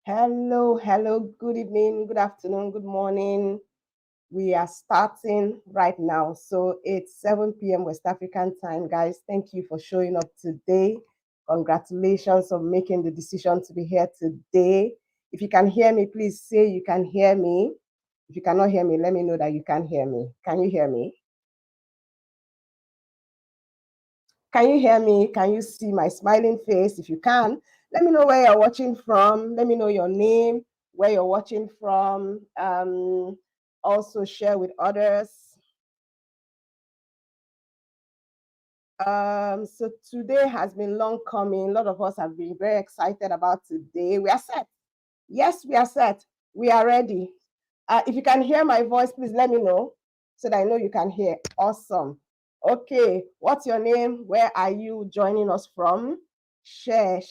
Hello, good evening, good afternoon, good morning. We are starting right now. So it's 7 p.m. West African time, guys. Thank you for showing up today. Congratulations on making the decision to be here today. If you can hear me, please say you can hear me. If you cannot hear me, let me know that you can hear me. Can you hear me? Can you hear me? Can you see my smiling face? If you can, let me know where you're watching from. Let me know your name, where you're watching from. Also share with others. So today has been long coming. A lot of us have been very excited about today. We are set. Yes, we are set. We are ready. If you can hear my voice, please let me know so that I know you can hear. Awesome. Okay, what's your name? Where are you joining us from? Share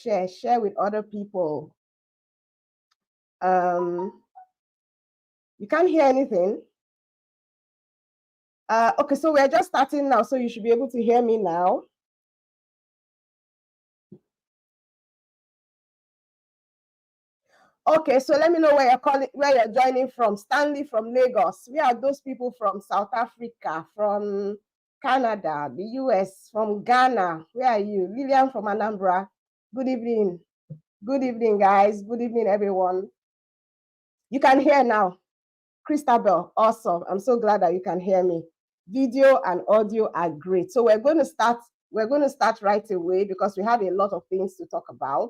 with other people. You can't hear anything. Okay, so we're just starting now, so you should be able to hear me now. Okay, so let me know where you're joining from. Stanley from Lagos. We are those people from South Africa, from Canada, the US, from Ghana. Where are you? Lillian from Anambra. Good evening. Good evening, guys. Good evening, everyone. You can hear now. Christabel, awesome. I'm so glad that you can hear me. Video and audio are great. So we're going to start right away because we have a lot of things to talk about.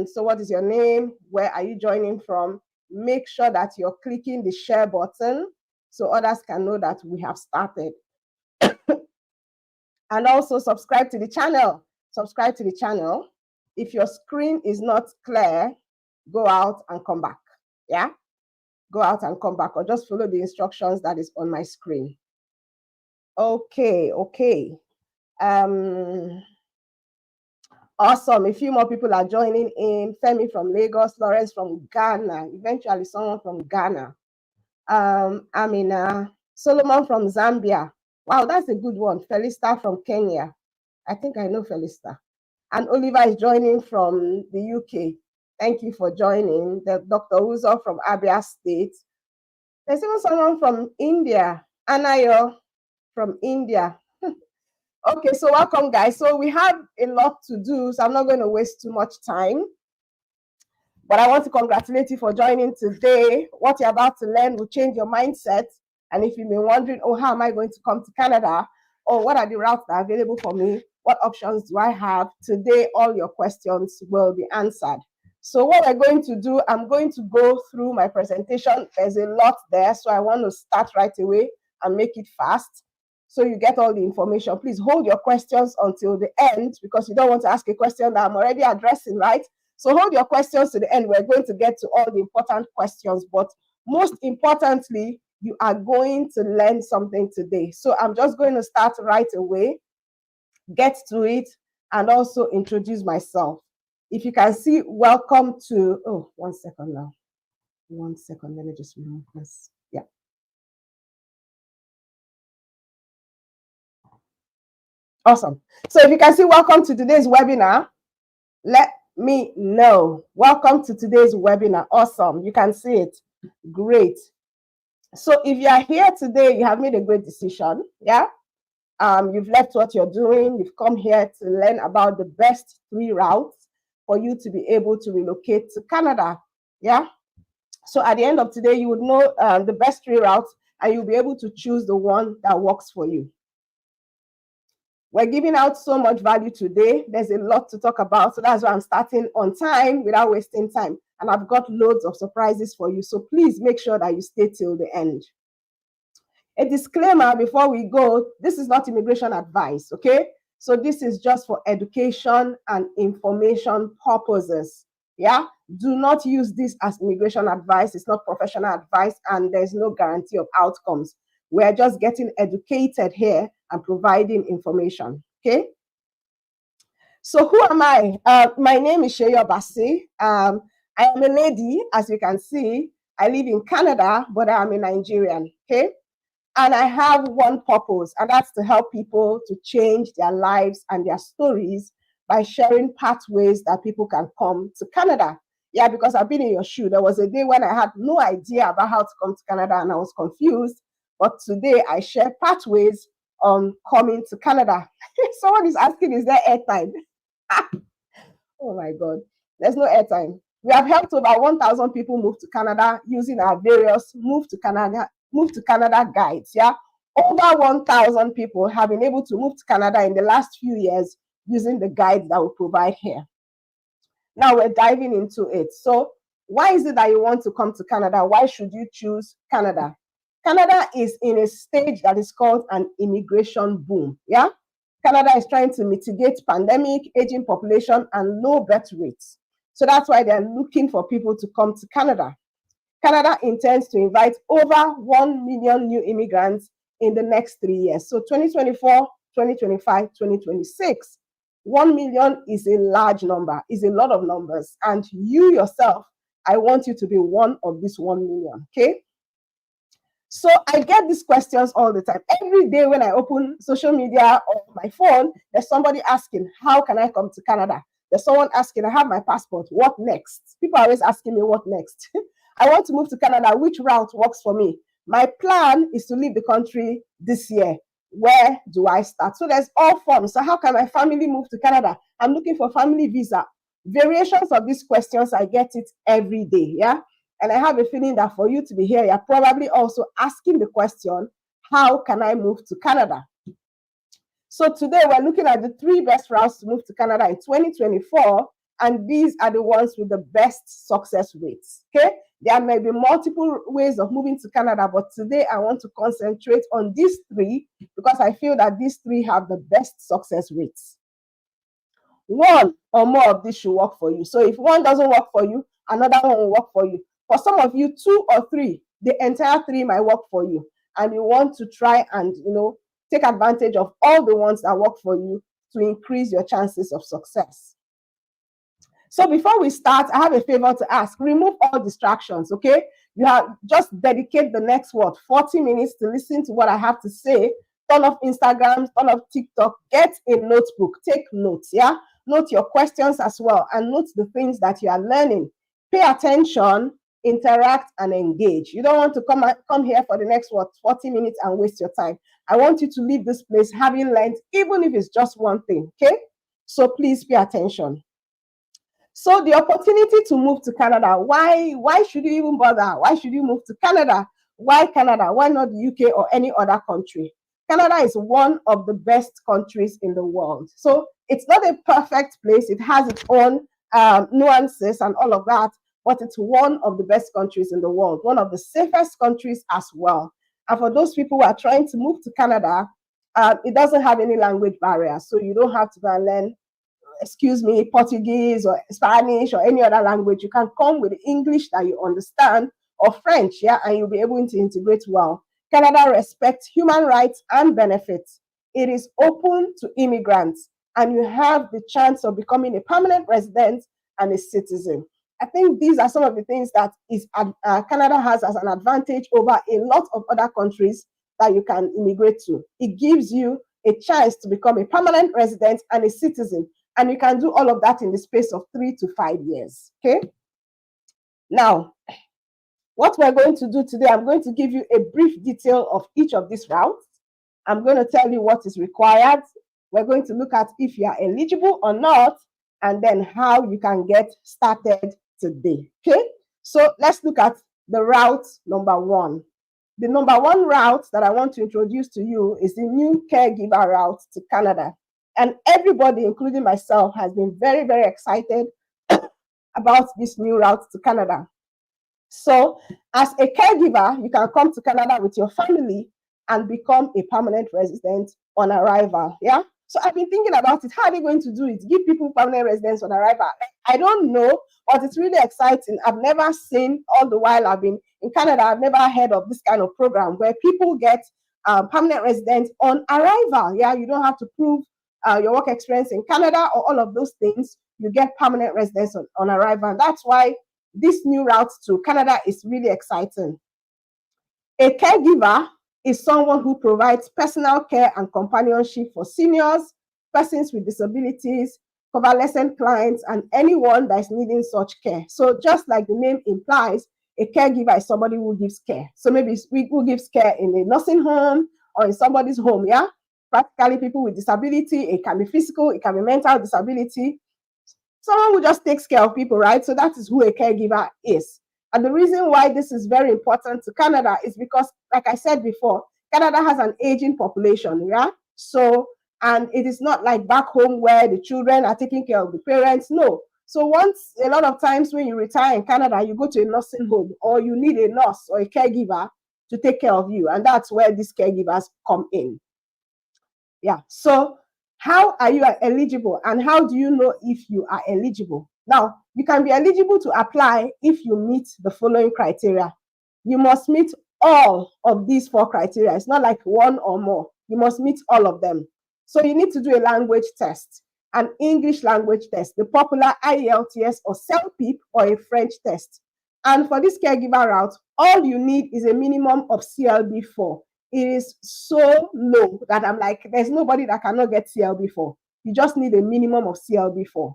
So what is your name? Where are you joining from? Make sure that you're clicking the share button so others can know that we have started. And also subscribe to the channel. Subscribe to the channel. If your screen is not clear, go out and come back. Yeah? Go out and come back, or just follow the instructions that is on my screen. Okay. Awesome. A few more people are joining in. Femi from Lagos, Lawrence from Ghana, eventually someone from Ghana. Amina, Solomon from Zambia. Wow, that's a good one. Felista from Kenya. I think I know Felista. And Oliver is joining from the UK. Thank you for joining. The Dr. Uzo from Abia State. There's even someone from India, Anayo from India. Okay, so welcome, guys. So we have a lot to do, so I'm not going to waste too much time. But I want to congratulate you for joining today. What you're about to learn will change your mindset. And if you've been wondering, oh, how am I going to come to Canada? Or what are the routes that are available for me? What options do I have? Today, all your questions will be answered. So what we're going to do, I'm going to go through my presentation. There's a lot there, so I want to start right away and make it fast so you get all the information. Please hold your questions until the end because you don't want to ask a question that I'm already addressing, right? So hold your questions to the end. We're going to get to all the important questions, but most importantly, you are going to learn something today. So I'm just going to start right away, get to it, and also introduce myself. If you can see, welcome to, oh, 1 second now. 1 second, let me just remove this. Yeah. Awesome. So if you can see, welcome to today's webinar. Let me know. Welcome to today's webinar. Awesome. You can see it. Great. So if you are here today, you have made a great decision. Yeah. You've left what you're doing. You've come here to learn about the best 3 routes for you to be able to relocate to Canada. Yeah. So at the end of today, you would know the best 3 routes and you'll be able to choose the one that works for you. We're giving out so much value today. There's a lot to talk about. So that's why I'm starting on time without wasting time. And I've got loads of surprises for you. So please make sure that you stay till the end. A disclaimer before we go, this is not immigration advice, okay? So this is just for education and information purposes. Yeah? Do not use this as immigration advice. It's not professional advice and there's no guarantee of outcomes. We're just getting educated here and providing information, okay? So who am I? My name is Sheyo Basi. I am a lady, as you can see. I live in Canada, but I am a Nigerian, okay? And I have one purpose, and that's to help people to change their lives and their stories by sharing pathways that people can come to Canada. Yeah, because I've been in your shoe. There was a day when I had no idea about how to come to Canada and I was confused. But today I share pathways on coming to Canada. Someone is asking, is there airtime? Oh my God, there's no airtime. We have helped over 1,000 people move to Canada using our various move to Canada guides. Yeah, over 1,000 people have been able to move to Canada in the last few years using the guides that we provide here. Now we're diving into it. So why is it that you want to come to Canada? Why should you choose Canada? Canada is in a stage that is called an immigration boom. Yeah, Canada is trying to mitigate pandemic, aging population, and low birth rates. So that's why they're looking for people to come to Canada. Canada intends to invite over 1 million new immigrants in the next 3 years. So 2024, 2025, 2026. 1 million is a large number, is a lot of numbers. And you yourself, I want you to be one of this 1 million, okay? So I get these questions all the time. Every day when I open social media or my phone, there's somebody asking, how can I come to Canada? There's someone asking, I have my passport, what next? People are always asking me, what next? I want to move to Canada, which route works for me? My plan is to leave the country this year. Where do I start? So there's all forms. So how can my family move to Canada? I'm looking for family visa. Variations of these questions, I get it every day, yeah? And I have a feeling that for you to be here, you're probably also asking the question, how can I move to Canada? So today we're looking at the 3 best routes to move to Canada in 2024, and these are the ones with the best success rates, okay? There may be multiple ways of moving to Canada, but today I want to concentrate on these 3 because I feel that these 3 have the best success rates. One or more of these should work for you. So if one doesn't work for you, another one will work for you. For some of you, 2 or 3, the entire 3 might work for you. And you want to try and, take advantage of all the ones that work for you to increase your chances of success. So before we start, I have a favor to ask. Remove all distractions, okay? You have just dedicate the next 40 minutes to listen to what I have to say. Turn off Instagram, turn off TikTok, get a notebook, take notes, yeah? Note your questions as well and note the things that you are learning. Pay attention, interact, and engage. You don't want to come here for the next 40 minutes and waste your time. I want you to leave this place having learned, even if it's just one thing, okay? So please pay attention. So the opportunity to move to Canada, why should you even bother? Why should you move to Canada? Why Canada? Why not the UK or any other country? Canada is one of the best countries in the world. So it's not a perfect place. It has its own nuances and all of that, but it's one of the best countries in the world, one of the safest countries as well. And for those people who are trying to move to Canada, it doesn't have any language barriers. So you don't have to go and learn, Portuguese or Spanish or any other language. You can come with English that you understand or French, yeah, and you'll be able to integrate well. Canada respects human rights and benefits. It is open to immigrants, and you have the chance of becoming a permanent resident and a citizen. I think these are some of the things that Canada has as an advantage over a lot of other countries that you can immigrate to. It gives you a chance to become a permanent resident and a citizen, and you can do all of that in the space of 3 to 5 years, okay? Now, what we're going to do today, I'm going to give you a brief detail of each of these routes. I'm going to tell you what is required. We're going to look at if you are eligible or not, and then how you can get started today, okay? So let's look at the route number 1. The number 1 route that I want to introduce to you is the new Caregiver route to Canada. And everybody, including myself, has been very, very excited about this new route to Canada. So as a caregiver, you can come to Canada with your family and become a permanent resident on arrival, yeah? So I've been thinking about it. How are they going to do it? Give people permanent residence on arrival? I don't know, but it's really exciting. I've never seen, all the while I've been in Canada, I've never heard of this kind of program where people get permanent residence on arrival. Yeah, you don't have to prove your work experience in Canada or all of those things. You get permanent residence on arrival. That's why this new route to Canada is really exciting. A caregiver is someone who provides personal care and companionship for seniors, persons with disabilities, convalescent clients, and anyone that is needing such care. So just like the name implies, a caregiver is somebody who gives care. So maybe who gives care in a nursing home or in somebody's home, yeah? Practically people with disability, it can be physical, it can be mental disability. Someone who just takes care of people, right? So that is who a caregiver is. And the reason why this is very important to Canada is because, like I said before, Canada has an aging population, yeah? So, and it is not like back home where the children are taking care of the parents, no. So once, a lot of times when you retire in Canada, you go to a nursing home or you need a nurse or a caregiver to take care of you. And that's where these caregivers come in. Yeah, so how are you eligible and how do you know if you are eligible? Now, you can be eligible to apply if you meet the following criteria. You must meet all of these 4 criteria. It's not like one or more. You must meet all of them. So you need to do a language test, an English language test, the popular IELTS or CELPIP, or a French test. And for this caregiver route, all you need is a minimum of CLB4. It is so low that I'm like, there's nobody that cannot get CLB4. You just need a minimum of CLB4.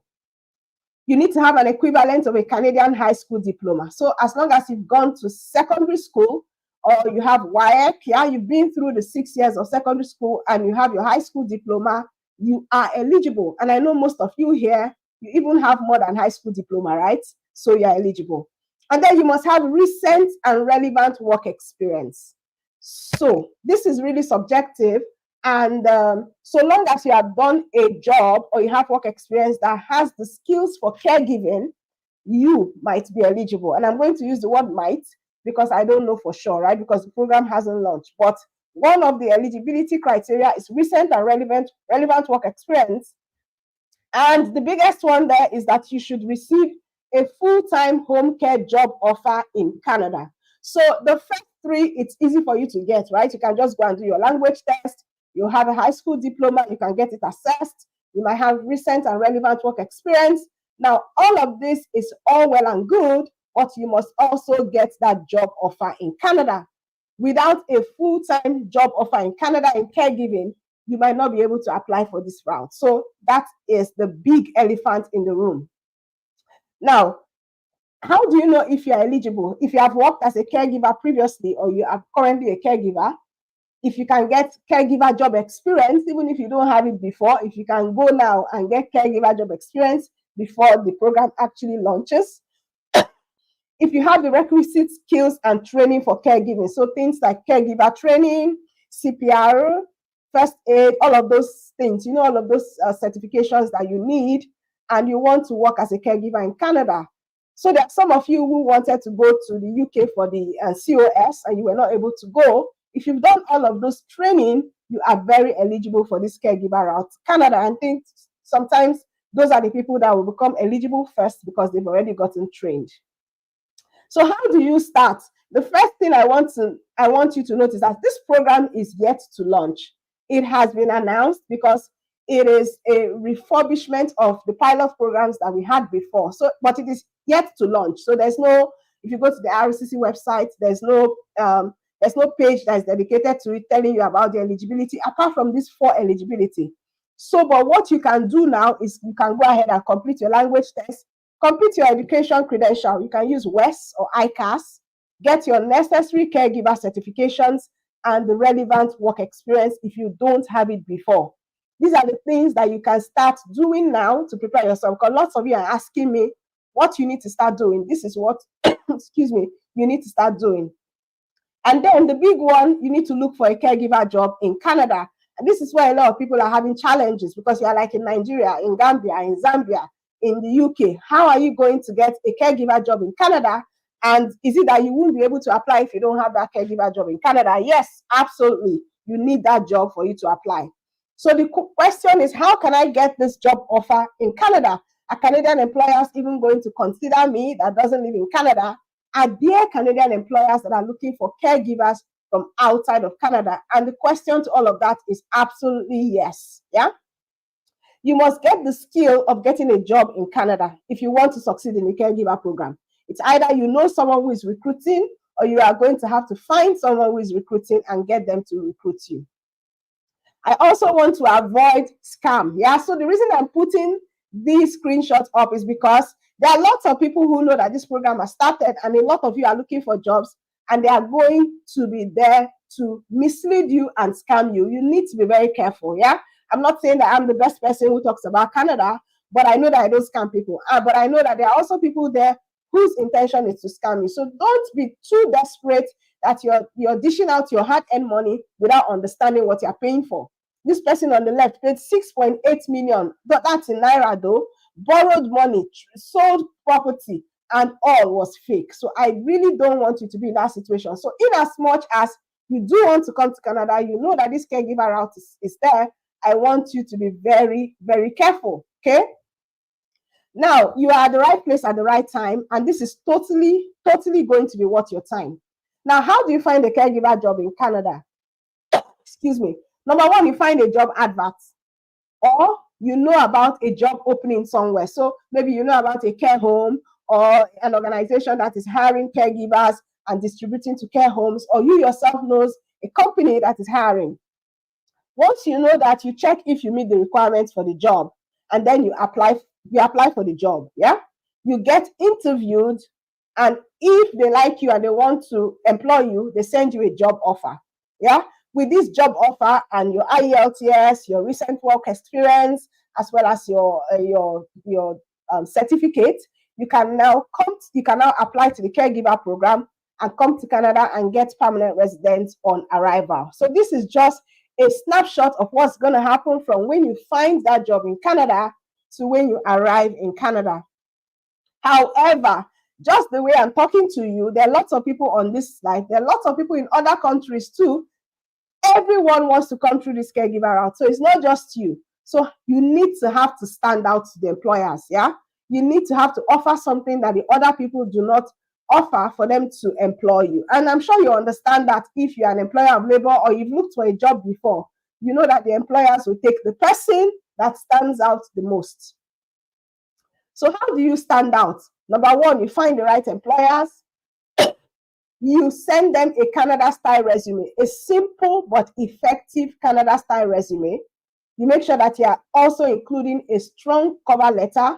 You need to have an equivalent of a Canadian high school diploma. So as long as you've gone to secondary school or you have WAEC, yeah, you've been through the 6 years of secondary school and you have your high school diploma, you are eligible. And I know most of you here, you even have more than high school diploma, right? So you're eligible. And then you must have recent and relevant work experience. So this is really subjective. And so long as you have done a job or you have work experience that has the skills for caregiving, you might be eligible. And I'm going to use the word might because I don't know for sure, right? Because the program hasn't launched. But one of the eligibility criteria is recent and relevant work experience. And the biggest one there is that you should receive a full-time home care job offer in Canada. So the first 3, it's easy for you to get, right? You can just go and do your language test. You have a high school diploma, you can get it assessed. You might have recent and relevant work experience. Now, all of this is all well and good, but you must also get that job offer in Canada. Without a full-time job offer in Canada in caregiving, you might not be able to apply for this route. So that is the big elephant in the room. Now, how do you know if you're eligible? If you have worked as a caregiver previously or you are currently a caregiver, if you can get caregiver job experience, even if you don't have it before, if you can go now and get caregiver job experience before the program actually launches. If you have the requisite skills and training for caregiving, so things like caregiver training, CPR, first aid, all of those things, all of those certifications that you need, and you want to work as a caregiver in Canada. So there are some of you who wanted to go to the UK for the COS and you were not able to go. If you've done all of those training, you are very eligible for this caregiver route. Canada, I think sometimes those are the people that will become eligible first because they've already gotten trained. So how do you start? The first thing I want you to notice that this program is yet to launch. It has been announced because it is a refurbishment of the pilot programs that we had before. So, but it is yet to launch. So there's no, if you go to the RCC website, there's no page that is dedicated to it telling you about the eligibility, apart from this 4 eligibility. So, but what you can do now is you can go ahead and complete your language test, complete your education credential. You can use WES or ICAS, get your necessary caregiver certifications and the relevant work experience if you don't have it before. These are the things that you can start doing now to prepare yourself, because lots of you are asking me what you need to start doing. This is what, excuse me, you need to start doing. And then the big one, you need to look for a caregiver job in Canada. And this is where a lot of people are having challenges because you are like in Nigeria, in Gambia, in Zambia, in the UK. How are you going to get a caregiver job in Canada? And is it that you won't be able to apply if you don't have that caregiver job in Canada? Yes, absolutely. You need that job for you to apply. So the question is, how can I get this job offer in Canada? Are Canadian employers even going to consider me that doesn't live in Canada? Are there Canadian employers that are looking for caregivers from outside of Canada? And the question to all of that is absolutely yes. Yeah. You must get the skill of getting a job in Canada if you want to succeed in the caregiver program. It's either you know someone who is recruiting or you are going to have to find someone who is recruiting and get them to recruit you. I also want to avoid scam. Yeah, so the reason I'm putting these screenshots up is because there are lots of people who know that this program has started, and a lot of you are looking for jobs, and they are going to be there to mislead you and scam you. You need to be very careful. Yeah, I'm not saying that I'm the best person who talks about Canada, but I know that I don't scam people. But I know that there are also people there whose intention is to scam you. So don't be too desperate that you're dishing out your hard-earned money without understanding what you're paying for. This person on the left paid 6.8 million, but that's in Naira though, borrowed money, sold property, and all was fake. So I really don't want you to be in that situation. So in as much as you do want to come to Canada, you know that this caregiver route is there, I want you to be very, very careful, okay? Now, you are at the right place at the right time, and this is totally going to be worth your time. Now, how do you find a caregiver job in Canada? Excuse me. Number one, you find a job advert, or you know about a job opening somewhere. So maybe you know about a care home or an organization that is hiring caregivers and distributing to care homes, or you yourself knows a company that is hiring. Once you know that, you check if you meet the requirements for the job, and then you apply for the job. Yeah, you get interviewed, and if they like you and they want to employ you, they send you a job offer. Yeah, with this job offer and your IELTS, your recent work experience, as well as your certificate, you can now apply to the caregiver program and come to Canada and get permanent residence on arrival. So this is just a snapshot of what's going to happen from when you find that job in Canada to when you arrive in Canada. However, just the way I'm talking to you, there are lots of people on this slide. There are lots of people in other countries too. Everyone wants to come through this caregiver route. So it's not just you. So you need to have to stand out to the employers. Yeah, you need to have to offer something that the other people do not offer for them to employ you. And I'm sure you understand that if you're an employer of labor or you've looked for a job before, you know that the employers will take the person that stands out the most. So how do you stand out? Number one, you find the right employers. You send them a Canada-style resume, a simple but effective Canada-style resume. You make sure that you are also including a strong cover letter.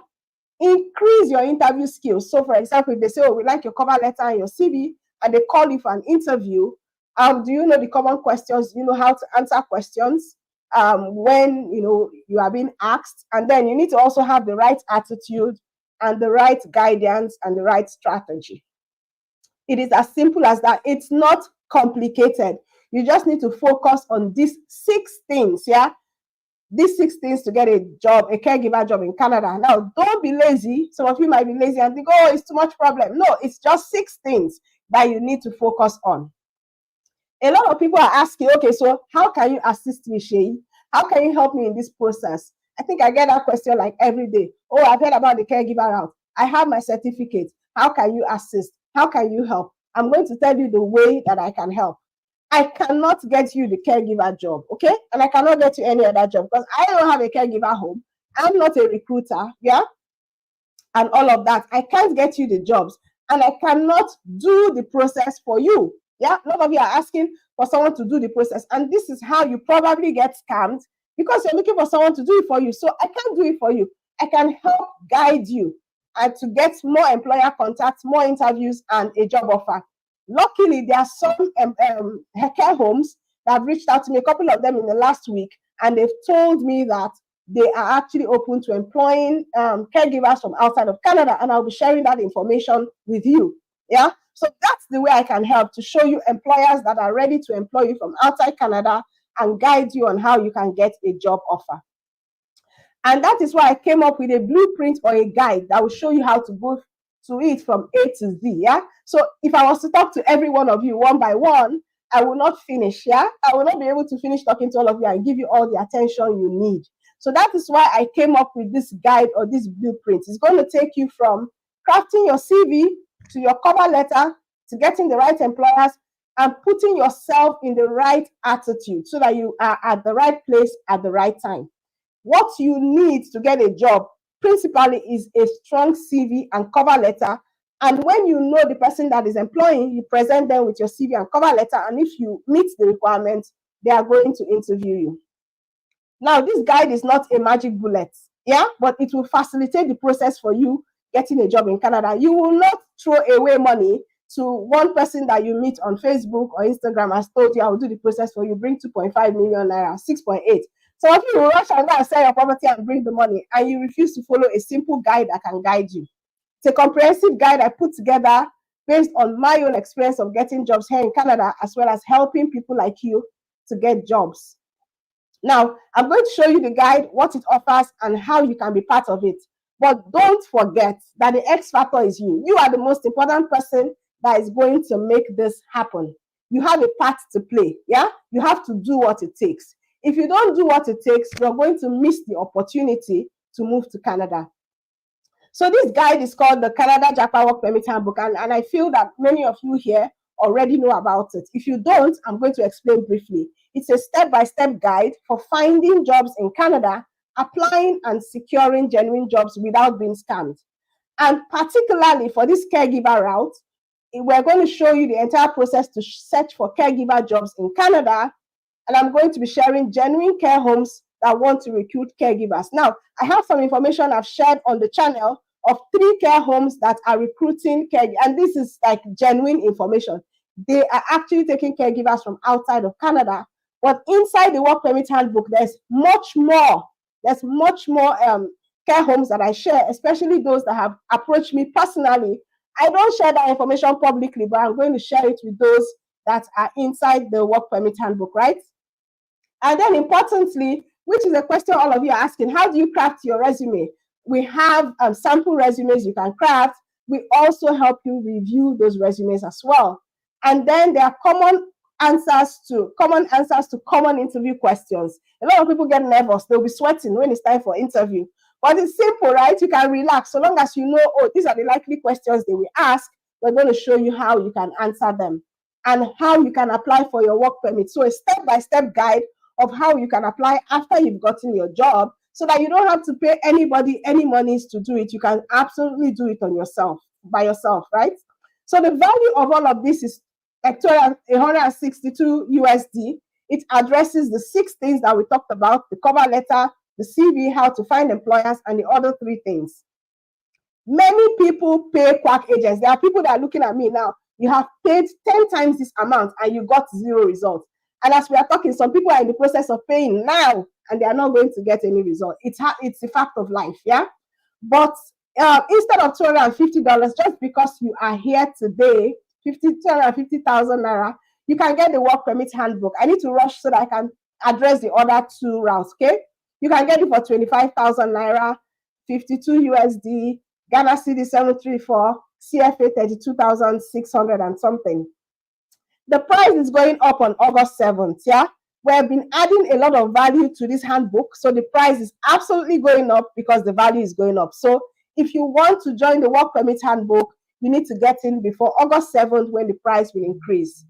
Increase your interview skills. So, for example, if they say, "Oh, we like your cover letter and your CV," and they call you for an interview, do you know the common questions? Do you know how to answer questions when you are being asked? And then you need to also have the right attitude and the right guidance and the right strategy. It is as simple as that. It's not complicated. You just need to focus on these 6 things. Yeah. These 6 things to get a job, a caregiver job in Canada. Now, don't be lazy. Some of you might be lazy and think, "Oh, it's too much problem." No, it's just 6 things that you need to focus on. A lot of people are asking, "Okay, so how can you assist me, Shay? How can you help me in this process?" I think I get that question like every day. "Oh, I've heard about the caregiver route. I have my certificate. How can you assist? How can you help?" I'm going to tell you the way that I can help. I cannot get you the caregiver job, okay? And I cannot get you any other job because I don't have a caregiver home. I'm not a recruiter, yeah? And all of that. I can't get you the jobs, and I cannot do the process for you, yeah? A lot of you are asking for someone to do the process, and this is how you probably get scammed because you're looking for someone to do it for you. So I can't do it for you. I can help guide you and to get more employer contacts, more interviews, and a job offer. Luckily, there are some care homes that have reached out to me, a couple of them in the last week, and they've told me that they are actually open to employing caregivers from outside of Canada, and I'll be sharing that information with you. Yeah, so that's the way I can help, to show you employers that are ready to employ you from outside Canada and guide you on how you can get a job offer. And that is why I came up with a blueprint or a guide that will show you how to go to it from A to Z. Yeah. So if I was to talk to every one of you one by one, I will not finish. Yeah. I will not be able to finish talking to all of you and give you all the attention you need. So that is why I came up with this guide or this blueprint. It's going to take you from crafting your CV to your cover letter to getting the right employers and putting yourself in the right attitude so that you are at the right place at the right time. What you need to get a job principally is a strong CV and cover letter. And when you know the person that is employing, you present them with your CV and cover letter. And if you meet the requirements, they are going to interview you. Now, this guide is not a magic bullet. Yeah, but it will facilitate the process for you getting a job in Canada. You will not throw away money to one person that you meet on Facebook or Instagram has told you, I will do the process for you, bring 2.5 million naira, 6.8. So if you rush and go and sell your property and bring the money, and you refuse to follow a simple guide that can guide you. It's a comprehensive guide I put together based on my own experience of getting jobs here in Canada, as well as helping people like you to get jobs. Now, I'm going to show you the guide, what it offers, and how you can be part of it. But don't forget that the X factor is you. You are the most important person that is going to make this happen. You have a part to play, yeah? You have to do what it takes. If you don't do what it takes, you're going to miss the opportunity to move to Canada. So this guide is called the Canada Japa Work Permit Handbook, and I feel that many of you here already know about it. If you don't, I'm going to explain briefly. It's a step-by-step guide for finding jobs in Canada, applying and securing genuine jobs without being scammed. And particularly for this caregiver route, we're going to show you the entire process to search for caregiver jobs in Canada. And I'm going to be sharing genuine care homes that want to recruit caregivers. Now, I have some information I've shared on the channel of 3 care homes that are recruiting caregivers. And this is like genuine information. They are actually taking caregivers from outside of Canada. But inside the Work Permit Handbook, there's much more. There's much more care homes that I share, especially those that have approached me personally. I don't share that information publicly, but I'm going to share it with those that are inside the Work Permit Handbook, right? And then importantly, which is a question all of you are asking, how do you craft your resume? We have sample resumes you can craft. We also help you review those resumes as well. And then there are common answers to common interview questions. A lot of people get nervous. They'll be sweating when it's time for interview. But it's simple, right? You can relax. So long as you know, oh, these are the likely questions they will ask, we're going to show you how you can answer them and how you can apply for your work permit. So a step-by-step guide of how you can apply after you've gotten your job, so that you don't have to pay anybody any monies to do it. You can absolutely do it on yourself, by yourself, right? So the value of all of this is $162 USD. It addresses the 6 things that we talked about: the cover letter, the CV, how to find employers, and the other 3 things. Many people pay quack agents. There are people that are looking at me now. You have paid 10 times this amount and you got 0 results. And as we are talking, some people are in the process of paying now and they are not going to get any result. It's a fact of life, yeah? But instead of $250, just because you are here today, 250,000 naira, you can get the Work Permit Handbook. I need to rush so that I can address the other 2 routes, okay? You can get it for 25,000 naira, 52 USD, Ghana cedi 734, CFA 32,600 and something. The price is going up on August 7th, yeah? We have been adding a lot of value to this handbook, so the price is absolutely going up because the value is going up. So if you want to join the Work Permit Handbook, you need to get in before August 7th when the price will increase.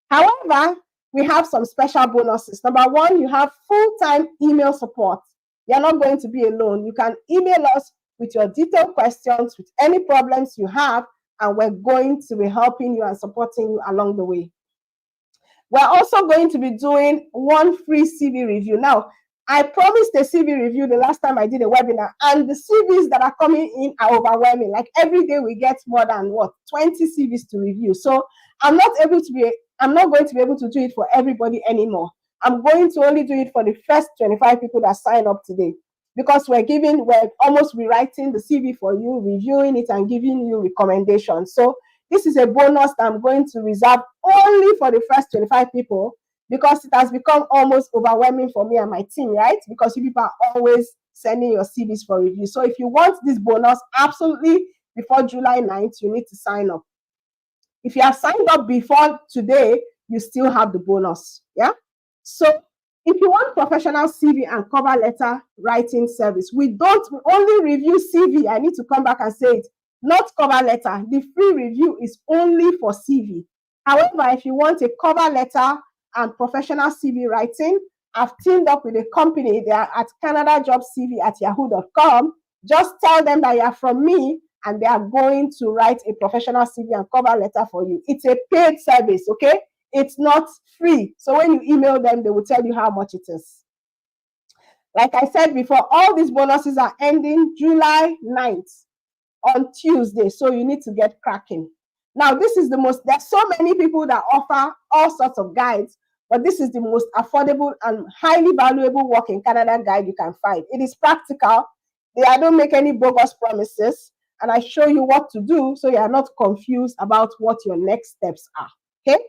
However, we have some special bonuses. Number 1, you have full-time email support. You're not going to be alone. You can email us with your detailed questions, with any problems you have, and we're going to be helping you and supporting you along the way. We're also going to be doing 1 free CV review. Now, I promised a CV review the last time I did a webinar, and the CVs that are coming in are overwhelming. Like every day we get more than 20 CVs to review. So I'm not going to be able to do it for everybody anymore. I'm going to only do it for the first 25 people that sign up today, because we're almost rewriting the CV for you, reviewing it, and giving you recommendations. So this is a bonus that I'm going to reserve only for the first 25 people, because it has become almost overwhelming for me and my team, right? Because you people are always sending your CVs for review. So if you want this bonus, absolutely before July 9th, you need to sign up. If you have signed up before today, you still have the bonus, yeah? So if you want professional CV and cover letter writing service, we only review CV. I need to come back and say it, not cover letter. The free review is only for CV. However, if you want a cover letter and professional CV writing, I've teamed up with a company. They are at canadajobcv@yahoo.com. Just tell them that you are from me, and they are going to write a professional CV and cover letter for you. It's a paid service, okay? It's not free. So when you email them, they will tell you how much it is. Like I said before, all these bonuses are ending July 9th on Tuesday. So you need to get cracking. Now, this is there's so many people that offer all sorts of guides, but this is the most affordable and highly valuable work in Canada guide you can find. It is practical. I don't make any bogus promises, and I show you what to do so you are not confused about what your next steps are. Okay?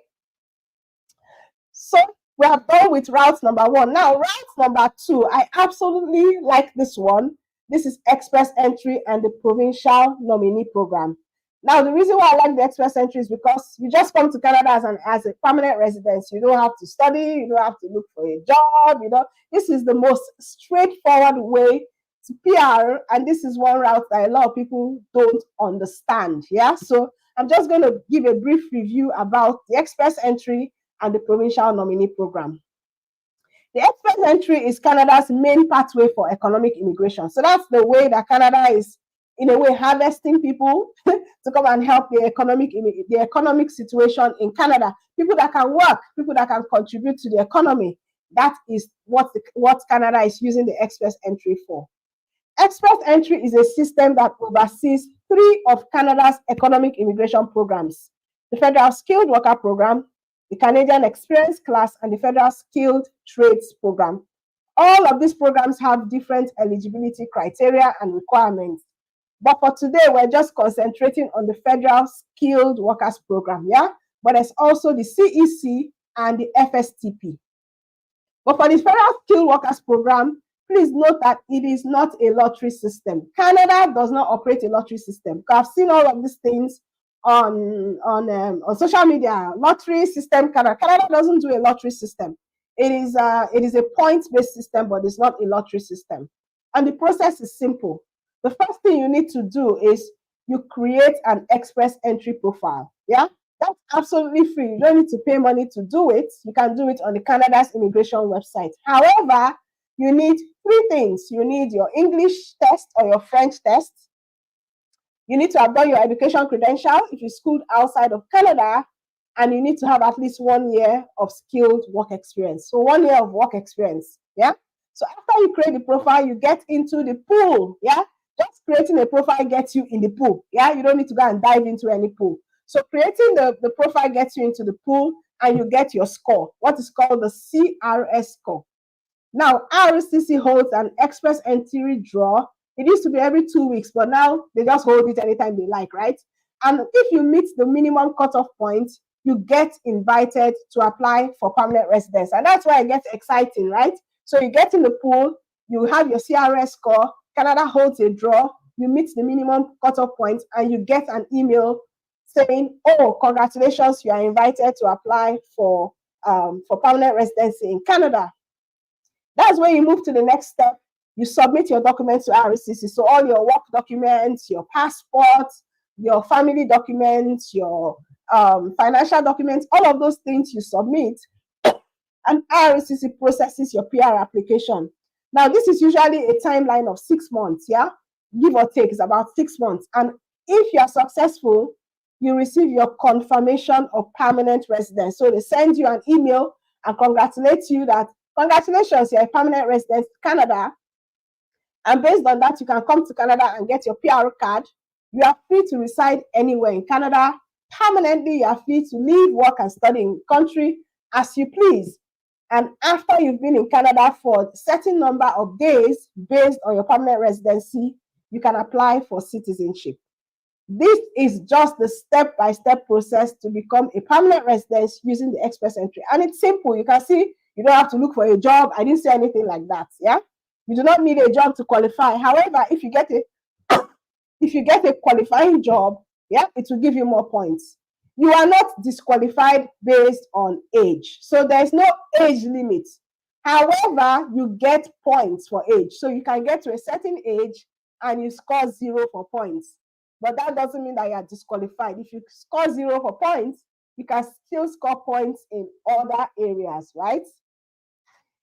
So we are done with route number 1. Now, route number 2, I absolutely like this one. This is Express Entry and the Provincial Nominee Program. Now, the reason why I like the Express Entry is because you just come to Canada as a permanent resident. You don't have to study. You don't have to look for a job. This is the most straightforward way to PR, and this is one route that a lot of people don't understand. Yeah, so I'm just going to give a brief review about the Express Entry and the Provincial Nominee Program. The Express Entry is Canada's main pathway for economic immigration. So that's the way that Canada is, in a way, harvesting people to come and help the economic situation in Canada. People that can work, people that can contribute to the economy. That is what Canada is using the Express Entry for. Express Entry is a system that oversees 3 of Canada's economic immigration programs: the Federal Skilled Worker Program, the Canadian Experience Class, and the Federal Skilled Trades Program. All of these programs have different eligibility criteria and requirements. But for today, we're just concentrating on the Federal Skilled Workers Program, yeah? But there's also the CEC and the FSTP. But for the Federal Skilled Workers Program, please note that it is not a lottery system. Canada does not operate a lottery system. I've seen all of these things on social media. Lottery system, Canada doesn't do a lottery system. It is a points-based system, but it's not a lottery system. And the process is simple. The first thing you need to do is you create an Express Entry profile. Yeah, that's absolutely free. You don't need to pay money to do it. You can do it on the Canada's immigration website. However, you need 3 things. You need your English test or your French test. You need to have done your education credential if you schooled outside of Canada, and you need to have at least 1 year of skilled work experience. So 1 year of work experience, yeah? So after you create the profile, you get into the pool, yeah? Just creating a profile gets you in the pool, yeah? You don't need to go and dive into any pool. So creating the profile gets you into the pool, and you get your score, what is called the CRS score. Now, RCC holds an Express Entry draw. It used to be every 2 weeks, but now they just hold it anytime they like, right? And if you meet the minimum cutoff point, you get invited to apply for permanent residence. And that's why it gets exciting, right? So you get in the pool, you have your CRS score, Canada holds a draw, you meet the minimum cutoff point, and you get an email saying, oh, congratulations, you are invited to apply for permanent residency in Canada. That's when you move to the next step. You submit your documents to RCC. So all your work documents, your passport, your family documents, your financial documents, all of those things you submit, and RCC processes your PR application. Now, this is usually a timeline of 6 months, yeah? Give or take, it's about 6 months. And if you are successful, you receive your confirmation of permanent residence. So they send you an email and congratulate you that, congratulations, you're a permanent resident in Canada. And based on that, you can come to Canada and get your PR card. You are free to reside anywhere in Canada. Permanently, you are free to live, work, and study in the country as you please. And after you've been in Canada for a certain number of days, based on your permanent residency, you can apply for citizenship. This is just the step-by-step process to become a permanent resident using the Express Entry. And it's simple. You can see you don't have to look for a job. I didn't say anything like that. Yeah, you do not need a job to qualify. However, if you get a qualifying job, yeah, it will give you more points. You are not disqualified based on age. So there's no age limit. However, you get points for age. So you can get to a certain age and you score 0 for points. But that doesn't mean that you are disqualified. If you score 0 for points, you can still score points in other areas, right?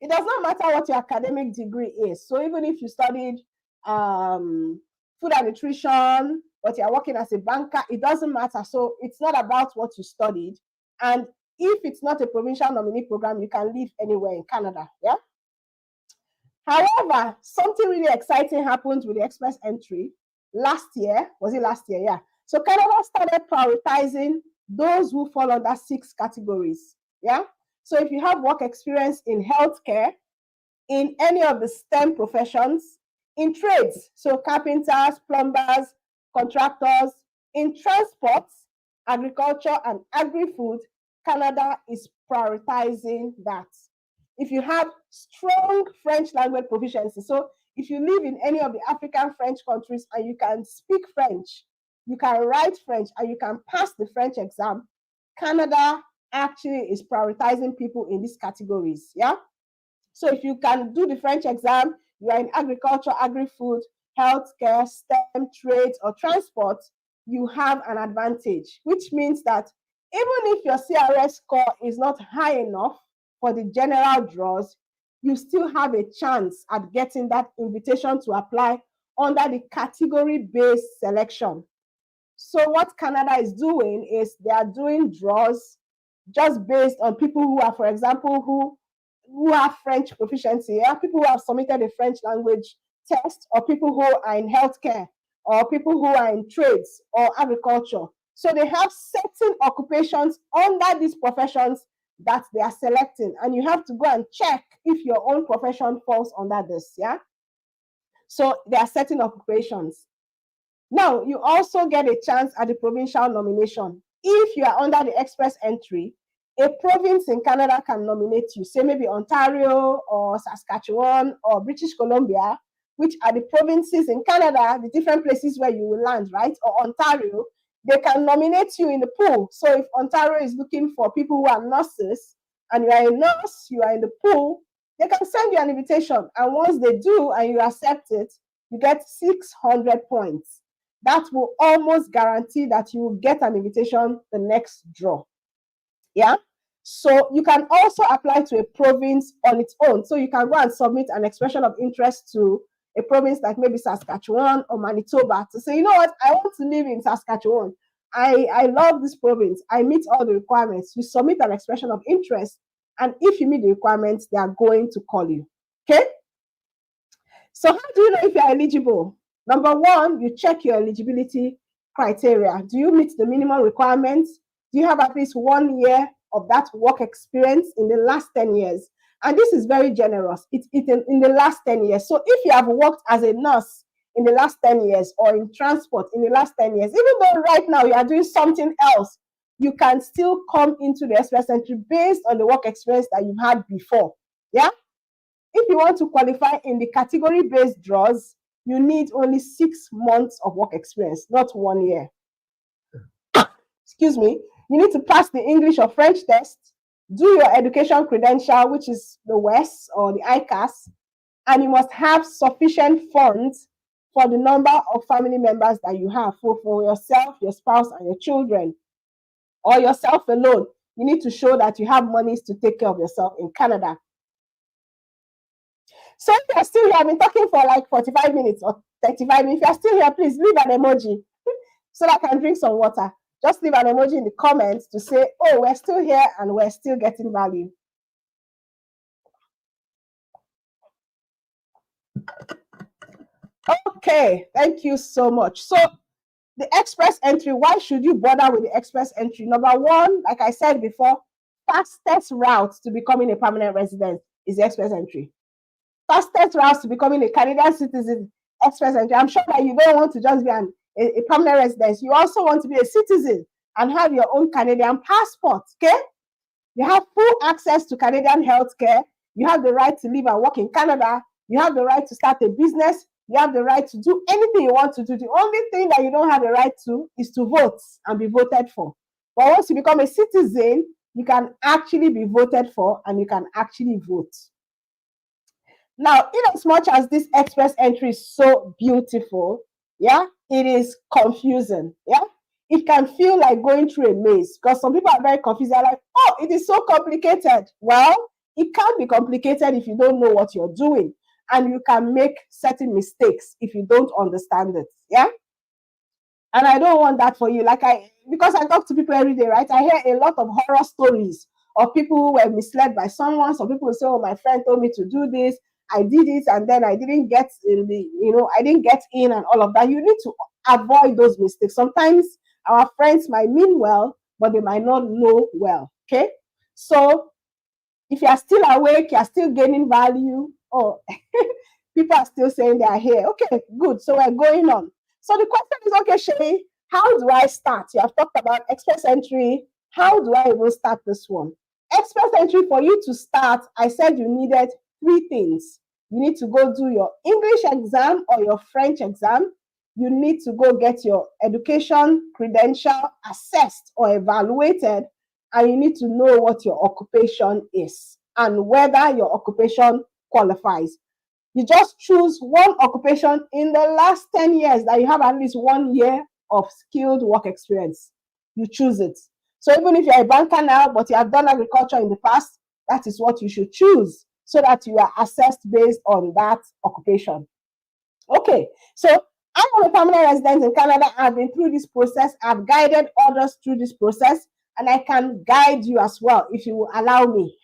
It does not matter what your academic degree is. So even if you studied food and nutrition, but you're working as a banker, it doesn't matter. So it's not about what you studied. And if it's not a provincial nominee program, you can live anywhere in Canada, yeah? However, something really exciting happened with the express entry last year. Was it last year? Yeah. So Canada started prioritizing those who fall under 6 categories. Yeah. So if you have work experience in healthcare, in any of the STEM professions, in trades, so carpenters, plumbers, contractors, in transport, agriculture, and agri-food, Canada is prioritizing that. If you have strong French language proficiency, so if you live in any of the African French countries and you can speak French, you can write French, and you can pass the French exam, Canada actually is prioritizing people in these categories. Yeah. So if you can do the French exam, you are in agriculture, agri-food, healthcare, STEM, trades, or transport, you have an advantage, which means that even if your CRS score is not high enough for the general draws, you still have a chance at getting that invitation to apply under the category-based selection. So what Canada is doing is they are doing draws just based on people who are, for example, who have French proficiency, yeah? People who have submitted a French language test, or people who are in healthcare, or people who are in trades or agriculture. So they have certain occupations under these professions that they are selecting, and you have to go and check if your own profession falls under this, yeah? So there are certain occupations. Now, you also get a chance at the provincial nomination. If you are under the express entry, a province in Canada can nominate you, say maybe Ontario or Saskatchewan or British Columbia, which are the provinces in Canada, the different places where you will land, right? Or Ontario, they can nominate you in the pool. So if Ontario is looking for people who are nurses and you are a nurse, you are in the pool, they can send you an invitation. And once they do and you accept it, you get 600 points. That will almost guarantee that you will get an invitation the next draw. Yeah. So you can also apply to a province on its own. So you can go and submit an expression of interest to a province like maybe Saskatchewan or Manitoba to say, you know what, I want to live in Saskatchewan. I love this province. I meet all the requirements. You submit an expression of interest, and if you meet the requirements, they are going to call you. Okay. So how do you know if you're eligible? Number one, you check your eligibility criteria. Do you meet the minimum requirements? Do you have at least 1 year of that work experience in the last 10 years? And this is very generous. It's in the last 10 years. So if you have worked as a nurse in the last 10 years or in transport in the last 10 years, even though right now you are doing something else, you can still come into the express entry based on the work experience that you've had before. Yeah? If you want to qualify in the category-based draws, you need only 6 months of work experience, not 1 year. Excuse me. You need to pass the English or French test, do your education credential, which is the WES or the ICAS, and you must have sufficient funds for the number of family members that you have, for yourself, your spouse, and your children, or yourself alone. You need to show that you have monies to take care of yourself in Canada. So if you're still here, I've been talking for like 45 minutes or 35 minutes. If you're still here, please leave an emoji so that I can drink some water. Just leave an emoji in the comments to say, oh, we're still here and we're still getting value. Okay, thank you so much. So the express entry, why should you bother with the express entry? Number one, like I said before, fastest route to becoming a permanent resident is the express entry. Fastest route to becoming a Canadian citizen, express entry. I'm sure that you don't want to just be a permanent resident. You also want to be a citizen and have your own Canadian passport, okay? You have full access to Canadian healthcare. You have the right to live and work in Canada. You have the right to start a business. You have the right to do anything you want to do. The only thing that you don't have a right to is to vote and be voted for. But once you become a citizen, you can actually be voted for and you can actually vote. Now, in as much as this express entry is so beautiful, yeah, it is confusing, yeah. It can feel like going through a maze because some people are very confused. They're like, oh, it is so complicated. Well, it can be complicated if you don't know what you're doing, and you can make certain mistakes if you don't understand it, yeah. And I don't want that for you. Because I talk to people every day, right? I hear a lot of horror stories of people who were misled by someone. Some people say, oh, my friend told me to do this, I did it and then I didn't get in I didn't get in and all of that. You need to avoid those mistakes. Sometimes our friends might mean well, but they might not know well. Okay. So if you are still awake, you are still gaining value, or people are still saying they are here. Okay, good. So we're going on. So the question is, okay, Shay, how do I start? You have talked about express entry. How do I even start this one? Express entry, for you to start, I said you needed 3 things. You need to go do your English exam or your French exam. You need to go get your education credential assessed or evaluated, and you need to know what your occupation is and whether your occupation qualifies. You just choose one occupation in the last 10 years that you have at least 1 year of skilled work experience. You choose it. So even if you're a banker now, but you have done agriculture in the past, that is what you should choose so that you are assessed based on that occupation. Okay, so I am a permanent resident in Canada. I've been through this process. I've guided others through this process, and I can guide you as well if you will allow me.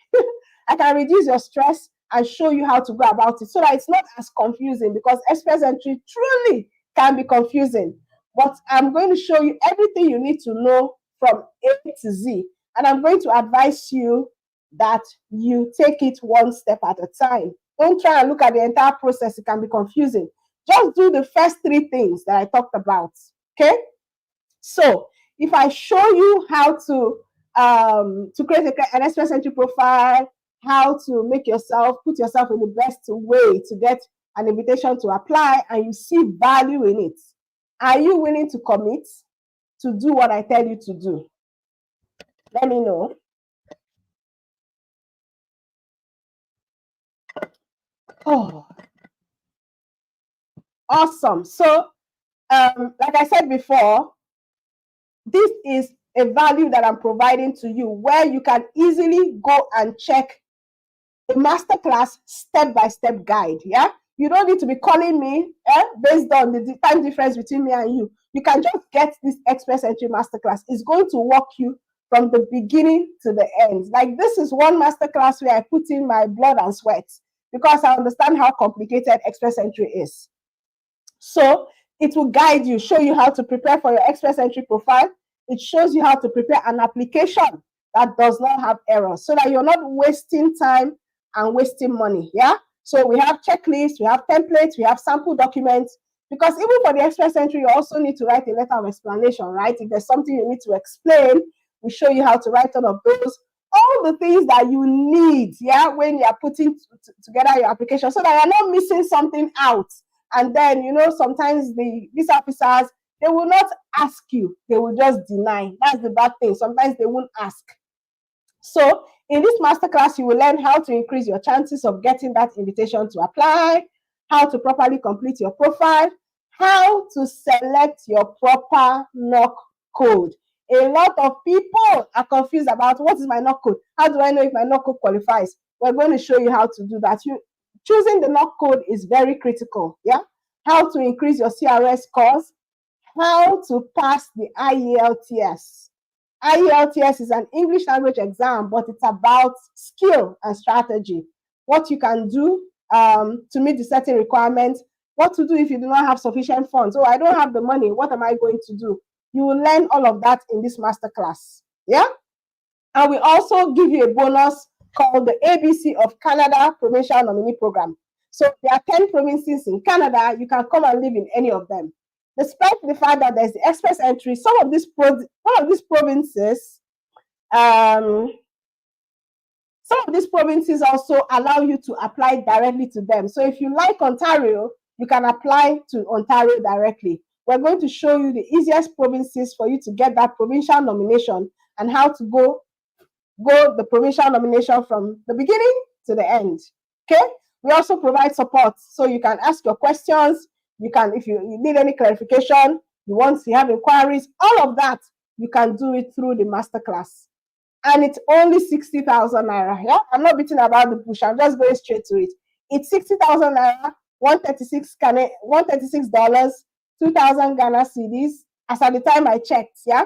I can reduce your stress and show you how to go about it so that it's not as confusing, because express entry truly can be confusing. But I'm going to show you everything you need to know from A to Z, and I'm going to advise you that you take it one step at a time. Don't try and look at the entire process. It can be confusing. Just do the first 3 things that I talked about. Okay? So if I show you how to create an express entry profile, how to make yourself, put yourself in the best way to get an invitation to apply, and you see value in it, are you willing to commit to do what I tell you to do? Let me know. Oh, awesome. So, like I said before, this is a value that I'm providing to you where you can easily go and check a masterclass step-by-step guide. Yeah, you don't need to be calling me based on the time difference between me and you. You can just get this express entry masterclass. It's going to walk you from the beginning to the end. Like, this is one masterclass where I put in my blood and sweat because I understand how complicated express entry is. So it will guide you, show you how to prepare for your express entry profile. It shows you how to prepare an application that does not have errors so that you're not wasting time and wasting money. Yeah. So we have checklists, we have templates, we have sample documents, because even for the express entry, you also need to write a letter of explanation, right? If there's something you need to explain, we show you how to write all of those, all the things that you need, yeah, when you are putting together your application, so that you're not missing something out. And then, sometimes these officers, they will not ask you, they will just deny. That's the bad thing. Sometimes they won't ask. So in this masterclass, you will learn how to increase your chances of getting that invitation to apply, how to properly complete your profile, how to select your proper NOC code. A lot of people are confused about, what is my NOC code? How do I know if my NOC code qualifies? We're going to show you how to do that. Choosing the NOC code is very critical. Yeah, how to increase your CRS scores, how to pass the IELTS. IELTS is an English language exam, but it's about skill and strategy. What you can do to meet the certain requirements, what to do if you do not have sufficient funds. Oh, I don't have the money. What am I going to do? You will learn all of that in this masterclass. Yeah? And we also give you a bonus called the ABC of Canada Provincial Nominee Program. So there are 10 provinces in Canada. You can come and live in any of them. Despite the fact that there's the express entry, some of these provinces also allow you to apply directly to them. So if you like Ontario, you can apply to Ontario directly. We're going to show you the easiest provinces for you to get that provincial nomination and how to go the provincial nomination from the beginning to the end. Okay? We also provide support, so you can ask your questions. You can, if you need any clarification, you have inquiries, all of that, you can do it through the masterclass. And it's only 60,000 naira. Yeah, I'm not beating about the bush. I'm just going straight to it. It's 60,000 naira, $136, 2,000 Ghana cedis, as at the time I checked. Yeah,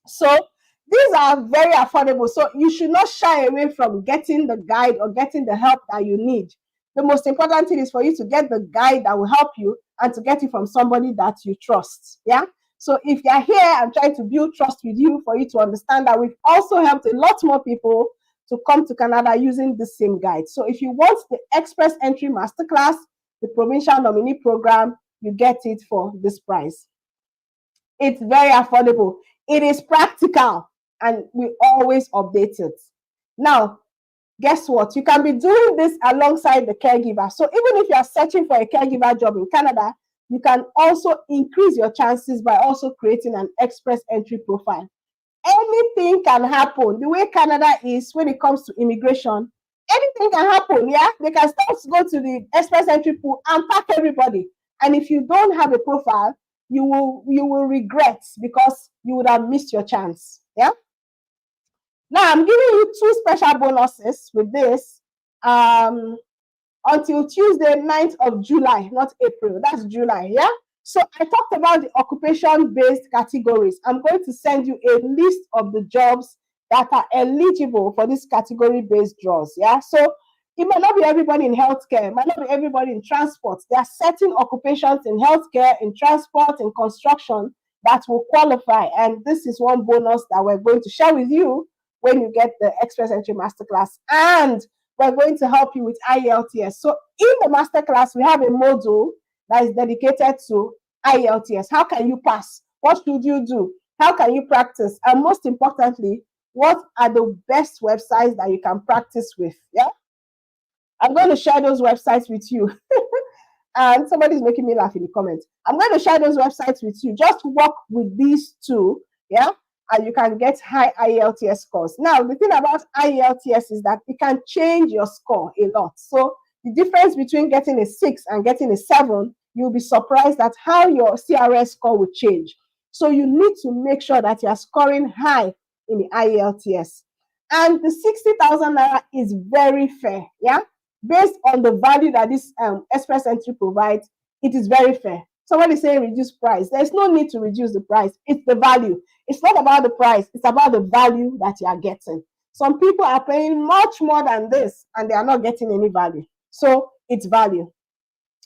so these are very affordable. So you should not shy away from getting the guide or getting the help that you need. The most important thing is for you to get the guide that will help you and to get it from somebody that you trust. Yeah. So if you're here, I'm trying to build trust with you for you to understand that we've also helped a lot more people to come to Canada using the same guide. So if you want the Express Entry Masterclass, the Provincial Nominee Program, you get it for this price. It's very affordable. It is practical, and we always update it. Now, guess what? You can be doing this alongside the caregiver. So even if you are searching for a caregiver job in Canada, you can also increase your chances by also creating an Express Entry profile. Anything can happen. The way Canada is when it comes to immigration, anything can happen. Yeah, they can start to go to the Express Entry pool and pack everybody. And if you don't have a profile, you will regret because you would have missed your chance. Yeah. Now I'm giving you 2 special bonuses with this until Tuesday, 9th of July, not April. That's July. Yeah. So I talked about the occupation-based categories. I'm going to send you a list of the jobs that are eligible for this category-based draws. Yeah. So it might not be everybody in healthcare, it might not be everybody in transport. There are certain occupations in healthcare, in transport, in construction that will qualify. And this is one bonus that we're going to share with you when you get the Express Entry Masterclass. And we're going to help you with IELTS. So in the Masterclass, we have a module that is dedicated to IELTS. How can you pass? What should you do? How can you practice? And most importantly, what are the best websites that you can practice with? Yeah, I'm going to share those websites with you. And somebody's making me laugh in the comments. I'm going to share those websites with you. Just work with these 2, yeah, and you can get high IELTS scores. Now, the thing about IELTS is that it can change your score a lot. So the difference between getting a 6 and getting a 7, you'll be surprised at how your CRS score will change. So you need to make sure that you're scoring high in the IELTS. And the 60,000 naira is very fair, yeah? Based on the value that this Express Entry provides, it is very fair. Somebody saying reduce price. There's no need to reduce the price. It's the value. It's not about the price. It's about the value that you are getting. Some people are paying much more than this, and they are not getting any value. So it's value.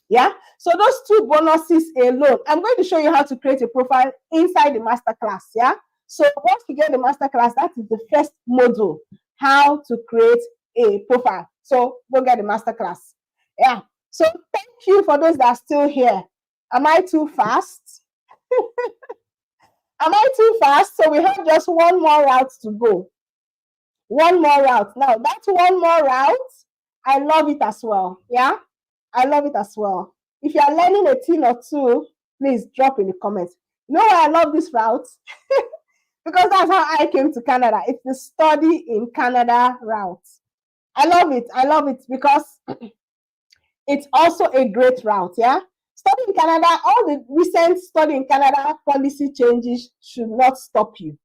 Yeah. So those 2 bonuses alone, I'm going to show you how to create a profile inside the masterclass. Yeah. So once you get the masterclass, that is the first module, how to create a profile. So go get the masterclass. Yeah. So thank you for those that are still here. Am I too fast? Am I too fast? So we have just one more route to go. One more route. Now that one more route, I love it as well. Yeah. I love it as well. If you are learning a thing or 2, please drop in the comments. You know why I love this route? Because that's how I came to Canada. It's the study in Canada route. I love it. I love it because it's also a great route. Yeah. Study in Canada, all the recent study in Canada policy changes should not stop you.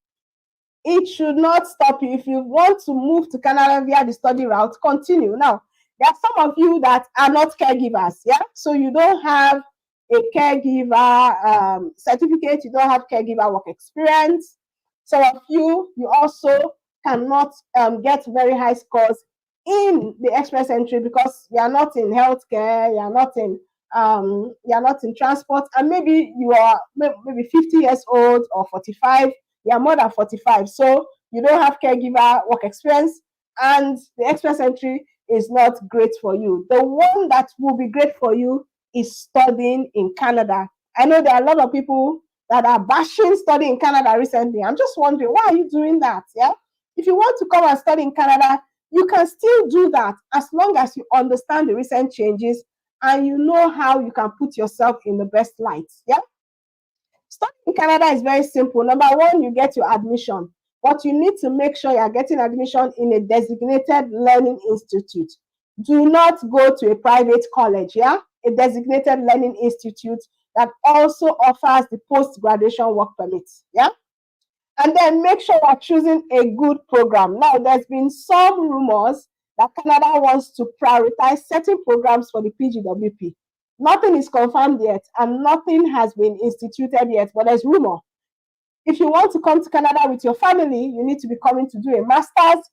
It should not stop you. If you want to move to Canada via the study route, continue. Now, there are some of you that are not caregivers. Yeah. So you don't have a caregiver certificate. You don't have caregiver work experience. Some of you also cannot get very high scores in the Express Entry because you are not in healthcare, you are not in transport, and maybe you are maybe 50 years old or 45. You are more than 45, so you don't have caregiver work experience, and the Express Entry is not great for you. The one that will be great for you is studying in Canada. I know there are a lot of people that are bashing studying in Canada recently. I'm just wondering, why are you doing that? Yeah. If you want to come and study in Canada, you can still do that as long as you understand the recent changes and you know how you can put yourself in the best light. Yeah. Studying in Canada is very simple. Number 1, you get your admission, but you need to make sure you are getting admission in a designated learning institute. Do not go to a private college. Yeah. A designated learning institute that also offers the post-graduation work permit. Yeah. And then make sure you're choosing a good program. Now, there's been some rumors that Canada wants to prioritize certain programs for the PGWP. Nothing is confirmed yet, and nothing has been instituted yet, but there's rumor. If you want to come to Canada with your family, you need to be coming to do a master's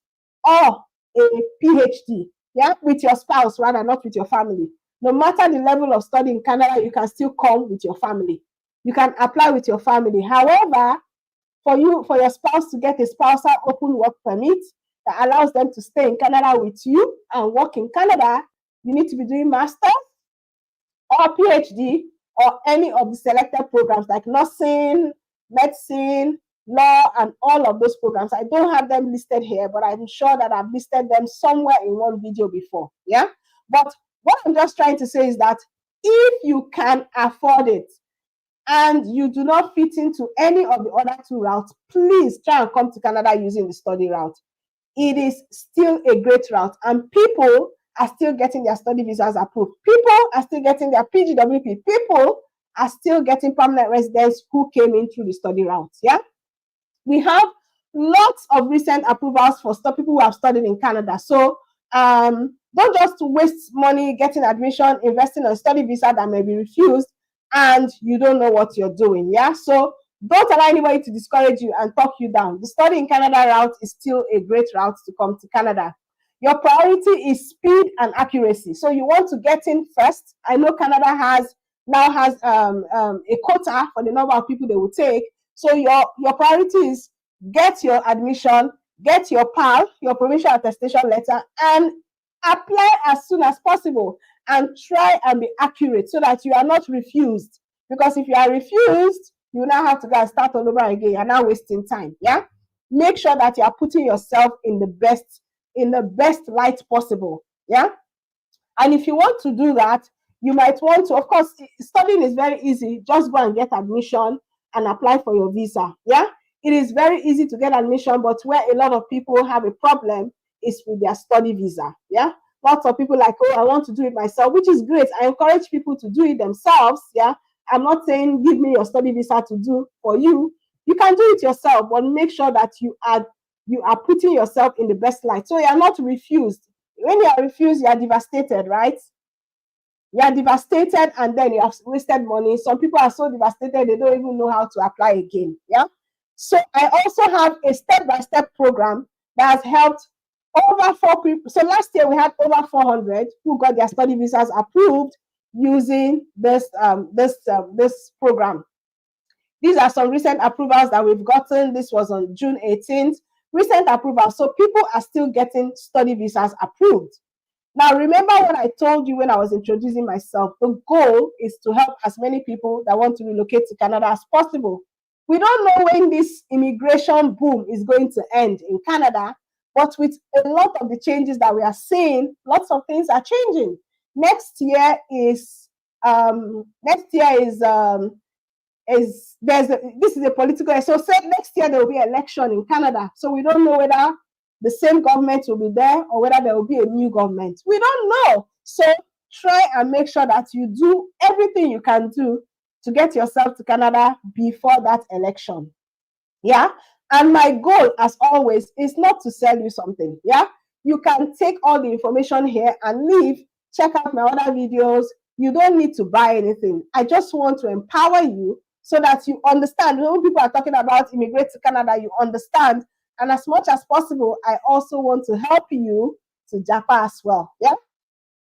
or a PhD. Yeah, with your spouse, rather, not with your family. No matter the level of study in Canada, you can still come with your family. You can apply with your family. However, for your spouse to get a spousal open work permit that allows them to stay in Canada with you and work in Canada, you need to be doing master's or PhD or any of the selected programs like nursing, medicine, law, and all of those programs. I don't have them listed here, but I'm sure that I've listed them somewhere in one video before. Yeah. But what I'm just trying to say is that if you can afford it and you do not fit into any of the other two routes, please try and come to Canada using the study route. It is still a great route, and people are still getting their study visas approved. People are still getting their PGWP. People are still getting permanent residents who came in through the study route. Yeah, we have lots of recent approvals for people who have studied in Canada. So don't just waste money getting admission, investing on a study visa that may be refused, and you don't know what you're doing. Yeah, so don't allow anybody to discourage you and talk you down. The study in Canada route is still a great route to come to Canada. Your priority is speed and accuracy. So you want to get in first. I know Canada now has a quota for the number of people they will take. So your priority is get your admission, get your PAL, your provincial attestation letter, and apply as soon as possible, and try and be accurate so that you are not refused. Because if you are refused, you now have to go and start all over again. You're now wasting time. Yeah. Make sure that you are putting yourself in the best light possible. Yeah. And if you want to do that, you might want to, of course, studying is very easy. Just go and get admission and apply for your visa. Yeah. It is very easy to get admission, but where a lot of people have a problem is with their study visa. Yeah. Lots of people like, oh, I want to do it myself, which is great. I encourage people to do it themselves. Yeah. I'm not saying give me your study visa to do for you. You can do it yourself, but make sure that you are putting yourself in the best light. So you are not refused. When you are refused, you are devastated, right? You are devastated, and then you have wasted money. Some people are so devastated they don't even know how to apply again. Yeah. So I also have a step-by-step program that has helped over 4 people. So last year we had over 400 who got their study visas approved using this program. These are some recent approvals that we've gotten. This was on June 18th. Recent approvals. So people are still getting study visas approved. Now, remember what I told you when I was introducing myself. The goal is to help as many people that want to relocate to Canada as possible. We don't know when this immigration boom is going to end in Canada, but with a lot of the changes that we are seeing, lots of things are changing. This is a political, so say next year there will be an election in Canada. So we don't know whether the same government will be there or whether there will be a new government. We don't know. So try and make sure that you do everything you can do to get yourself to Canada before that election. Yeah. And my goal, as always, is not to sell you something. Yeah. You can take all the information here and leave. Check out my other videos. You don't need to buy anything. I just want to empower you so that you understand. When people are talking about immigrate to Canada, you understand. And as much as possible, I also want to help you to Japa as well. Yeah.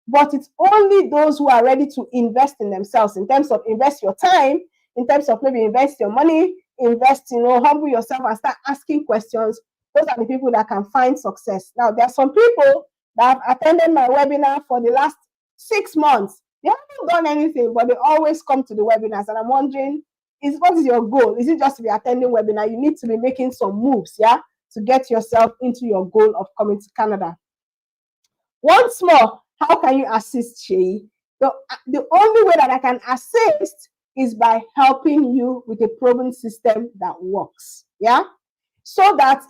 But it's only those who are ready to invest in themselves, in terms of invest your time, in terms of maybe invest your money, humble yourself and start asking questions. Those are the people that can find success. Now, there are some people that have attended my webinar for the last 6 months. They haven't done anything, but they always come to the webinars. And I'm wondering, what is your goal? Is it just to be attending webinar? You need to be making some moves, yeah, to get yourself into your goal of coming to Canada. Once more, how can you assist, Shay? The only way that I can assist is by helping you with a proven system that works. Yeah. So that,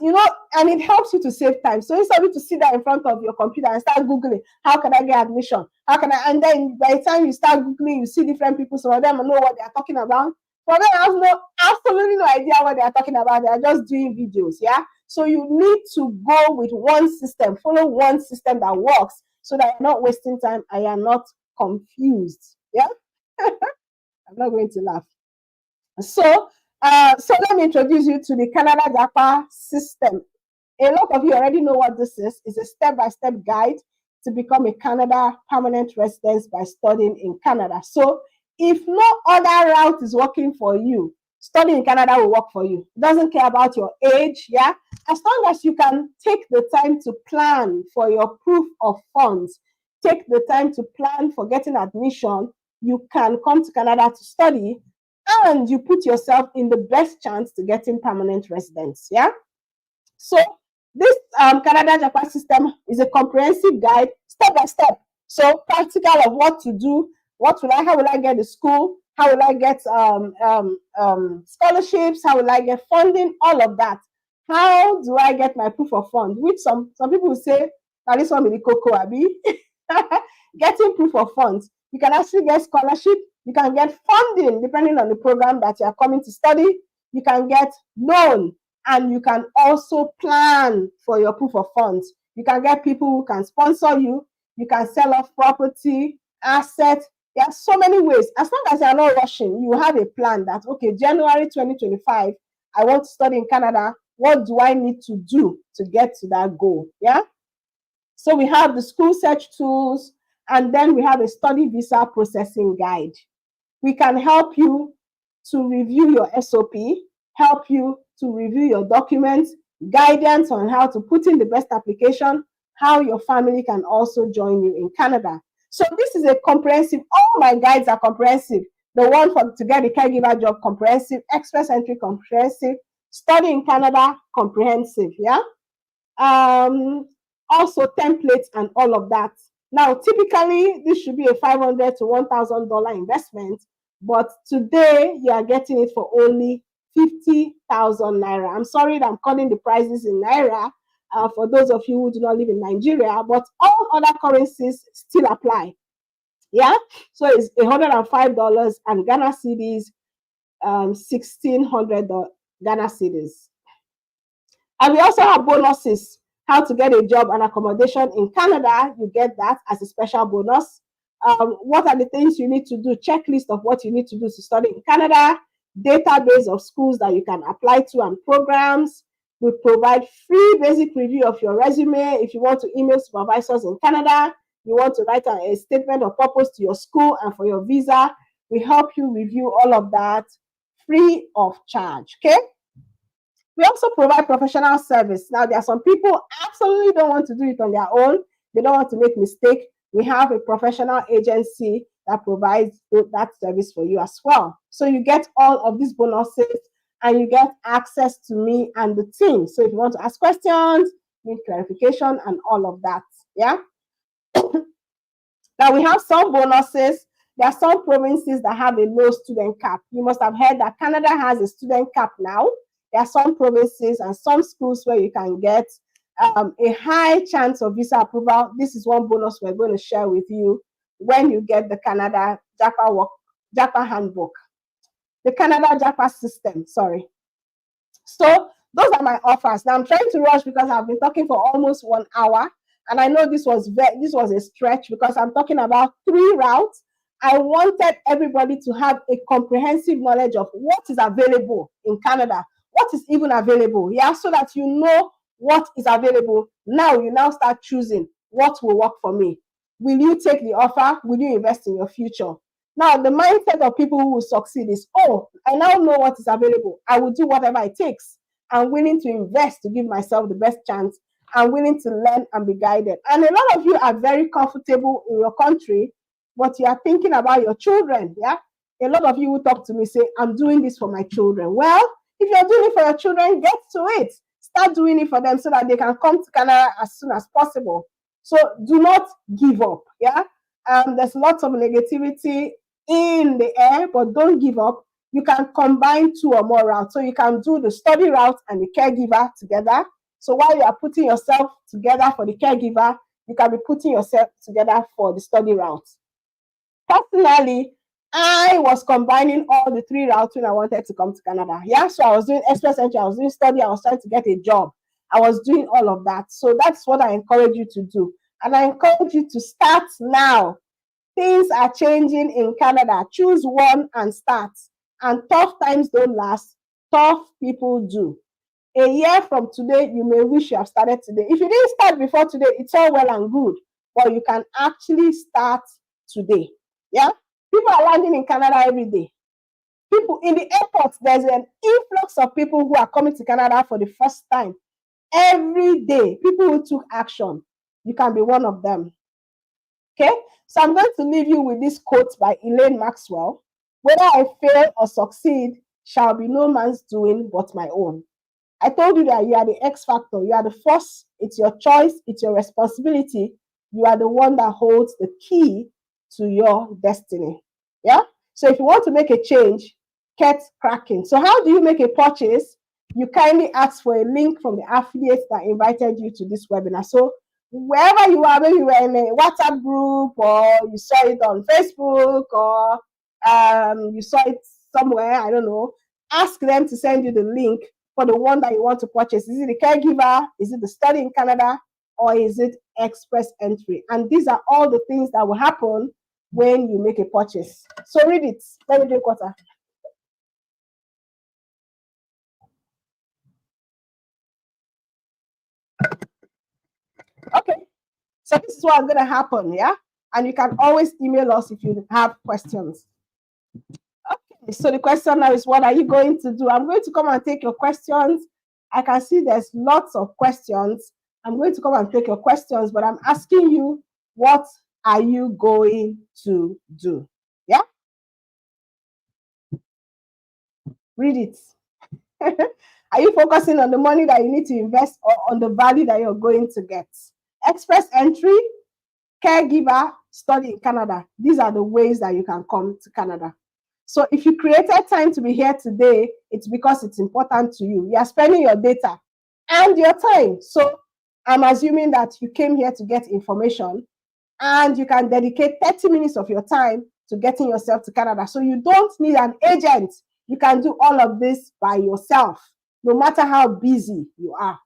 and it helps you to save time. So instead of you to sit there in front of your computer and start Googling, how can I get admission? And then by the time you start Googling, you see different people, some of them know what they are talking about. For them, I have absolutely no idea what they are talking about. They are just doing videos. Yeah. So you need to go with one system, follow one system that works so that you're not wasting time and you're not confused. Yeah. I'm not going to laugh. So let me introduce you to the Canada Japa system. A lot of you already know what this is. It's a step-by-step guide. to become a Canada permanent resident by studying in Canada. So if no other route is working for you, studying in Canada will work for you. It doesn't care about your age, yeah? As long as you can take the time to plan for your proof of funds, take the time to plan for getting admission, you can come to Canada to study, and you put yourself in the best chance to getting permanent residence, yeah? So this Canada Japan system is a comprehensive guide, step by step. So practical of what to do, how will I get to school, how will I get scholarships, how will I get funding, all of that. How do I get my proof of fund? Which some people will say, now this one will be cocoa, abi. Getting proof of funds. You can actually get scholarship, you can get funding depending on the program that you are coming to study, you can get loan, and you can also plan for your proof of funds. You can get people who can sponsor you. You can sell off property, assets. There are so many ways. As long as you are not rushing, you have a plan that, okay, January 2025, I want to study in Canada. What do I need to do to get to that goal? Yeah. So we have the school search tools, and then we have a study visa processing guide. We can help you to review your SOP, help you to review your documents, guidance on how to put in the best application, how your family can also join you in Canada. So this is a comprehensive, all my guides are comprehensive. The one to get a caregiver job, comprehensive, express entry, comprehensive, study in Canada, comprehensive, yeah? Also templates and all of that. Now, typically, this should be a $500 to $1,000 investment, but today you are getting it for only 50,000 naira. I'm sorry that I'm calling the prices in naira for those of you who do not live in Nigeria, but all other currencies still apply. Yeah, so it's $105 and Ghana cedis, 1,600 Ghana cedis. And we also have bonuses. How to get a job and accommodation in Canada, you get that as a special bonus. What are the things you need to do? Checklist of what you need to do to study in Canada, database of schools that you can apply to and programs. We provide free basic review of your resume. If you want to email supervisors in Canada, you want to write a statement of purpose to your school and for your visa, we help you review all of that free of charge, okay? We also provide professional service. Now, there are some people absolutely don't want to do it on their own. They don't want to make mistakes. We have a professional agency that provides that service for you as well. So you get all of these bonuses and you get access to me and the team. So if you want to ask questions, need clarification and all of that, yeah? Now we have some bonuses. There are some provinces that have a low student cap. You must have heard that Canada has a student cap now. There are some provinces and some schools where you can get a high chance of visa approval. This is one bonus we're going to share with you when you get the Canada JAPA handbook. The Canada JAPA system, sorry. So those are my offers. Now I'm trying to rush because I've been talking for almost 1 hour. And I know this was a stretch because I'm talking about 3 routes. I wanted everybody to have a comprehensive knowledge of what is available in Canada. What is even available, yeah, so that you know what is available. Now you start choosing what will work for me. Will you take the offer? Will you invest in your future? Now, the mindset of people who will succeed is, oh, I now know what is available. I will do whatever it takes. I'm willing to invest to give myself the best chance. I'm willing to learn and be guided. And a lot of you are very comfortable in your country, but you are thinking about your children, yeah? A lot of you will talk to me, say, I'm doing this for my children. Well, if you're doing it for your children, get to it. Start doing it for them so that they can come to Canada as soon as possible. So do not give up, yeah? There's lots of negativity in the air, but don't give up. You can combine 2 or more routes. So you can do the study route and the caregiver together. So while you are putting yourself together for the caregiver, you can be putting yourself together for the study route. Personally, I was combining all the 3 routes when I wanted to come to Canada. Yeah, so I was doing express entry, I was doing study, I was trying to get a job. I was doing all of that. So that's what I encourage you to do. And I encourage you to start now. Things are changing in Canada. Choose one and start. And tough times don't last. Tough people do. A year from today, you may wish you have started today. If you didn't start before today, it's all well and good. but you can actually start today. Yeah, people are landing in Canada every day. People in the airport, there's an influx of people who are coming to Canada for the first time every day. People who took action. You can be one of them. Okay, so I'm going to leave you with this quote by Elaine Maxwell: "Whether I fail or succeed shall be no man's doing but my own." I told you that you are the X factor. You are the force. It's your choice. It's your responsibility. You are the one that holds the key to your destiny. Yeah. So if you want to make a change, get cracking. So how do you make a purchase? You kindly ask for a link from the affiliate that invited you to this webinar. So wherever you are, maybe you were in a WhatsApp group, or you saw it on Facebook, or you saw it somewhere, I don't know, ask them to send you the link for the one that you want to purchase. Is it the Caregiver? Is it the Study in Canada? Or is it Express Entry? And these are all the things that will happen when you make a purchase. So read it. Let me drink water. Okay. So this is what's going to happen, yeah? And you can always email us if you have questions. Okay, so the question now is, what are you going to do? I'm going to come and take your questions. I can see there's lots of questions. I'm going to come and take your questions, but I'm asking you, what are you going to do? Yeah? Read it. Are you focusing on the money that you need to invest, or on the value that you're going to get? Express Entry, Caregiver, Study in Canada. These are the ways that you can come to Canada. So if you created time to be here today, it's because it's important to you. You are spending your data and your time. So I'm assuming that you came here to get information, and you can dedicate 30 minutes of your time to getting yourself to Canada. So you don't need an agent. You can do all of this by yourself, no matter how busy you are.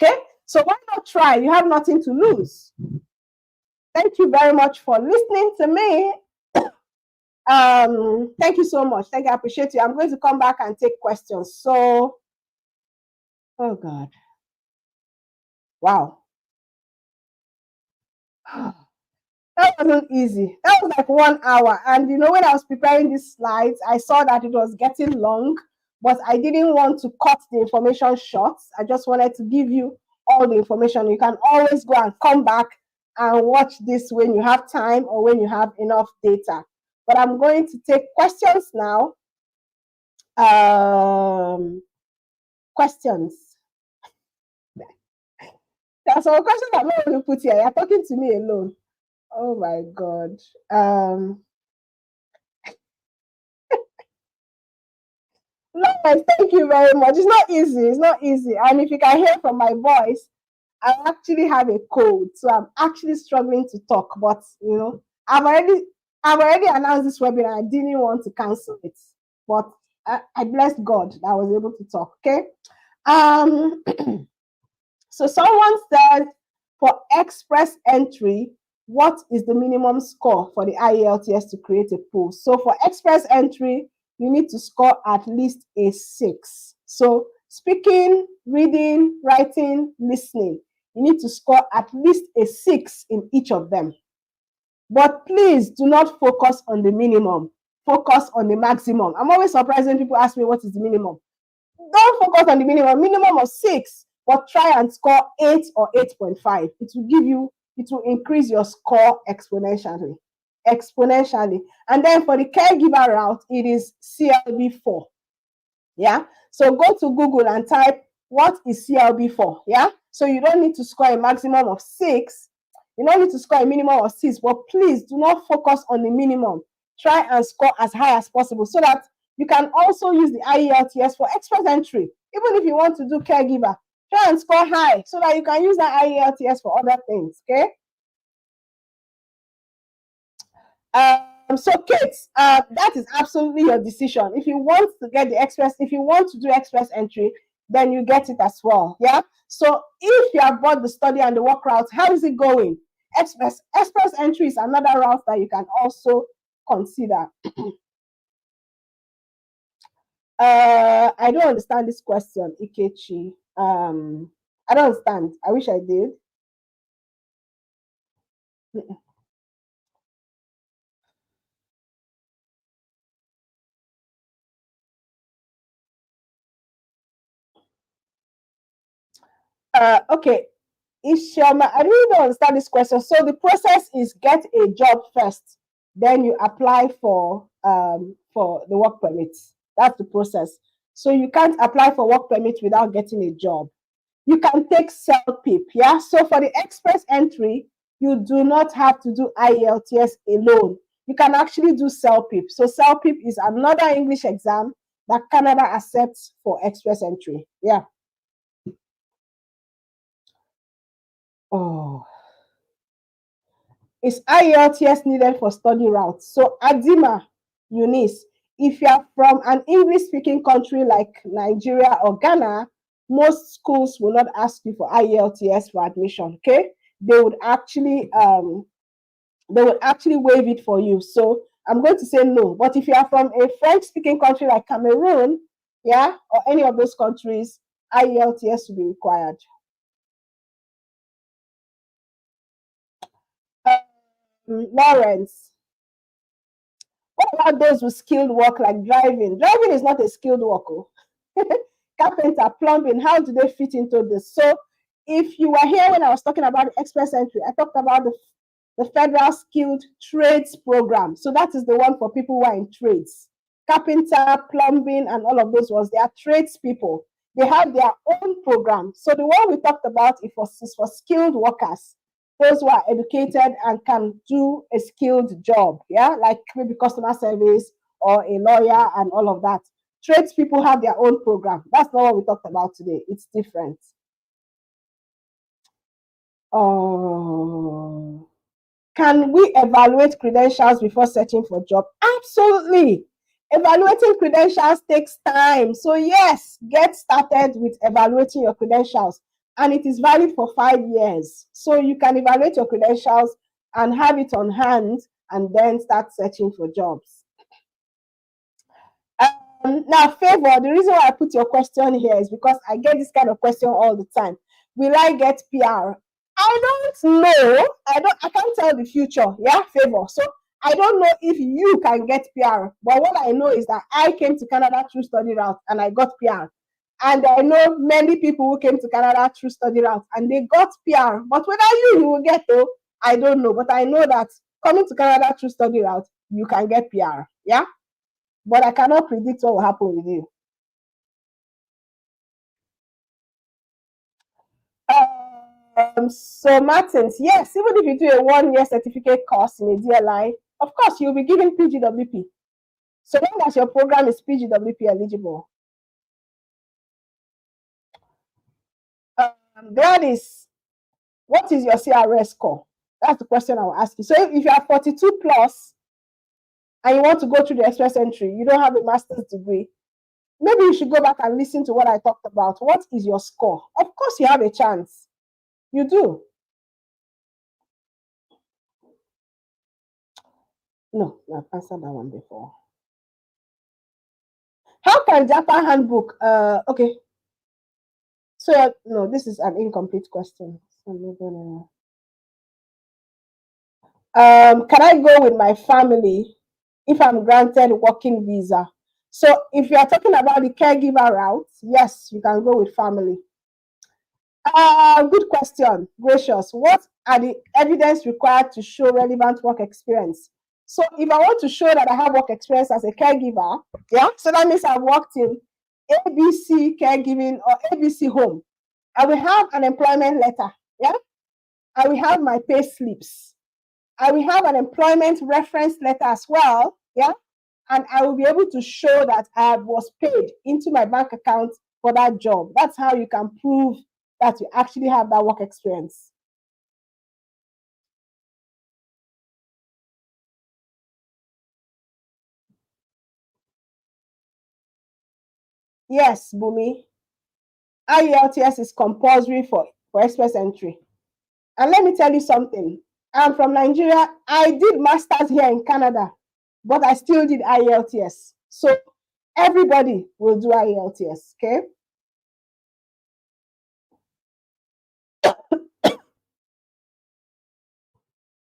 Okay? So why not try? You have nothing to lose. Thank you very much for listening to me. Thank you so much. Thank you. I appreciate you. I'm going to come back and take questions. So, oh God. Wow. That wasn't easy. That was like 1 hour. And you know, when I was preparing these slides, I saw that it was getting long, but I didn't want to cut the information short. I just wanted to give you all the information. You can always go and come back and watch this when you have time or when you have enough data. But I'm going to take questions now. Questions. There are some questions I'm not going to put here. You're talking to me alone. Oh my God. Lawrence, thank you very much. It's not easy. It's not easy. And if you can hear from my voice, I actually have a cold, so I'm actually struggling to talk. But you know, I've already announced this webinar. I didn't want to cancel it, but I blessed God that I was able to talk. Okay. So someone said, for Express Entry, what is the minimum score for the IELTS to create a pool? So for Express Entry, you need to score at least a 6. So speaking, reading, writing, listening, you need to score at least a 6 in each of them. But please do not focus on the minimum. Focus on the maximum. I'm always surprised when people ask me what is the minimum. Don't focus on the minimum. Minimum of 6, but try and score 8 or 8.5. It will increase your score exponentially. And then for the Caregiver route, it is CLB4. Yeah. So go to Google and type, what is CLB4? Yeah. So you don't need to score a maximum of 6. You don't need to score a minimum of 6, but please do not focus on the minimum. Try and score as high as possible so that you can also use the IELTS for Express Entry. Even if you want to do Caregiver, try and score high so that you can use that IELTS for other things. Okay. So Kate, that is absolutely your decision. If you want to get the Express, if you want to do Express Entry, then you get it as well. Yeah. So if you have bought the study and the work route, how is it going? Express Entry is another route that you can also consider. I don't understand this question, Ikechi. I don't understand. I wish I did. Okay, Ishama, I really don't understand this question. So the process is get a job first, then you apply for the work permit. That's the process. So you can't apply for work permit without getting a job. You can take CELPIP, yeah? So for the express entry, you do not have to do IELTS alone. You can actually do CELPIP. So CELPIP is another English exam that Canada accepts for express entry. Yeah. Oh, is IELTS needed for study route? So Adima, Eunice, if you are from an English-speaking country like Nigeria or Ghana, most schools will not ask you for IELTS for admission. Okay, they would actually waive it for you. So I'm going to say no. But if you are from a French-speaking country like Cameroon, yeah, or any of those countries, IELTS will be required. Lawrence, what about those with skilled work like driving? Driving is not a skilled work. Oh. Carpenter, plumbing, how do they fit into this? So if you were here when I was talking about the express entry, I talked about the federal skilled trades program. So that is the one for people who are in trades. Carpenter, plumbing, and all of those ones, they are trades people. They have their own program. So the one we talked about is for skilled workers, those who are educated and can do a skilled job, yeah, like maybe customer service or a lawyer and all of that. Trades people have their own program. That's not what we talked about today. It's different. Oh, can we evaluate credentials before searching for job? Absolutely. Evaluating credentials takes time. So yes, get started with evaluating your credentials. And it is valid for 5 years. So you can evaluate your credentials and have it on hand and then start searching for jobs. Now, Favor, the reason why I put your question here is because I get this kind of question all the time. Will I get PR? I don't know. I can't tell the future. Yeah, Favor. So I don't know if you can get PR. But what I know is that I came to Canada through study route and I got PR. And I know many people who came to Canada through study route and they got PR. But whether you will get though, I don't know. But I know that coming to Canada through study route, you can get PR. Yeah. But I cannot predict what will happen with you. So Martins, yes, even if you do a 1-year certificate course in a DLI, of course you'll be given PGWP. So long as your program is PGWP eligible. Gladys, what is your CRS score? That's the question I will ask you. So if you are 42 plus and you want to go through the express entry, you don't have a master's degree, maybe you should go back and listen to what I talked about. What is your score? Of course you have a chance. You do. No, I've answered that one before. How can Japan handbook? Okay. So no, this is an incomplete question. So I'm gonna. Can I go with my family if I'm granted working visa? So if you are talking about the caregiver route, yes, you can go with family. Good question. Gracious. What are the evidence required to show relevant work experience? So if I want to show that I have work experience as a caregiver, yeah, so that means I've worked in ABC caregiving or ABC home. I will have an employment letter, yeah. I will have my pay slips. I will have an employment reference letter as well, yeah. And I will be able to show that I was paid into my bank account for that job. That's how you can prove that you actually have that work experience. Yes, Bumi. IELTS is compulsory for express entry. And let me tell you something. I'm from Nigeria. I did masters here in Canada, but I still did IELTS. So everybody will do IELTS, okay?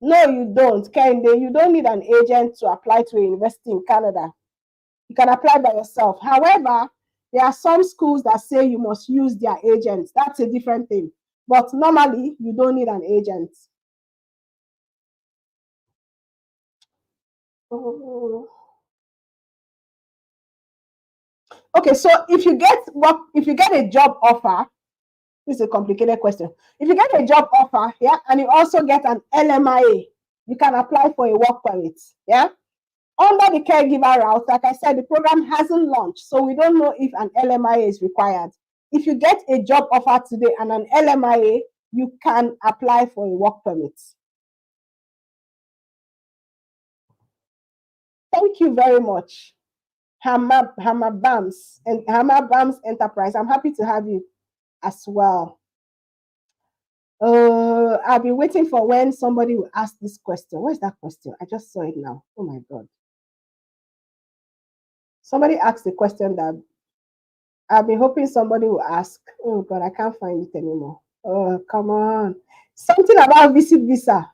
No, you don't. Kende, you don't need an agent to apply to a university in Canada. You can apply by yourself. However, there are some schools that say you must use their agents. That's a different thing. But normally, you don't need an agent. Okay, so if you get a job offer, this is a complicated question. If you get a job offer, yeah, and you also get an LMIA, you can apply for a work permit, yeah. Under the caregiver route, like I said, the program hasn't launched, so we don't know if an LMIA is required. If you get a job offer today and an LMIA, you can apply for a work permit. Thank you very much, Hammer Bams and Hammer Bams Enterprise. I'm happy to have you as well. I've been waiting for when somebody will ask this question. Where's that question? I just saw it now. Oh my God. Somebody asked a question that I've been hoping somebody will ask. Oh God, I can't find it anymore. Oh, come on. Something about visit visa.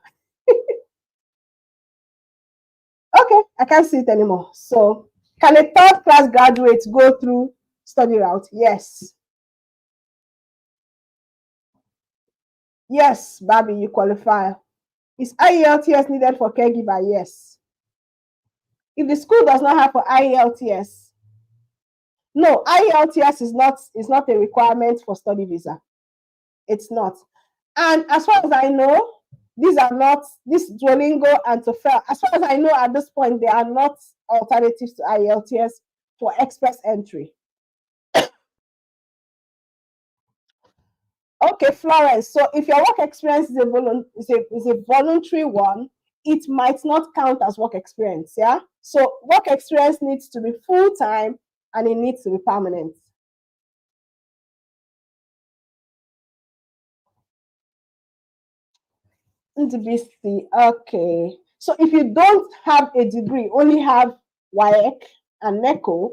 Okay, I can't see it anymore. So, can a third class graduate go through study route? Yes. Yes, Bobby, you qualify. Is IELTS needed for caregiver? Yes. If the school does not have for IELTS, no, IELTS is not a requirement for study visa. It's not. And as far as I know, these are not, this Duolingo and TOEFL, as far as I know at this point, they are not alternatives to IELTS for express entry. Okay, Florence. So if your work experience is a voluntary one, it might not count as work experience. Yeah. So work experience needs to be full time and it needs to be permanent. Okay. So if you don't have a degree, only have WAEC and NECO,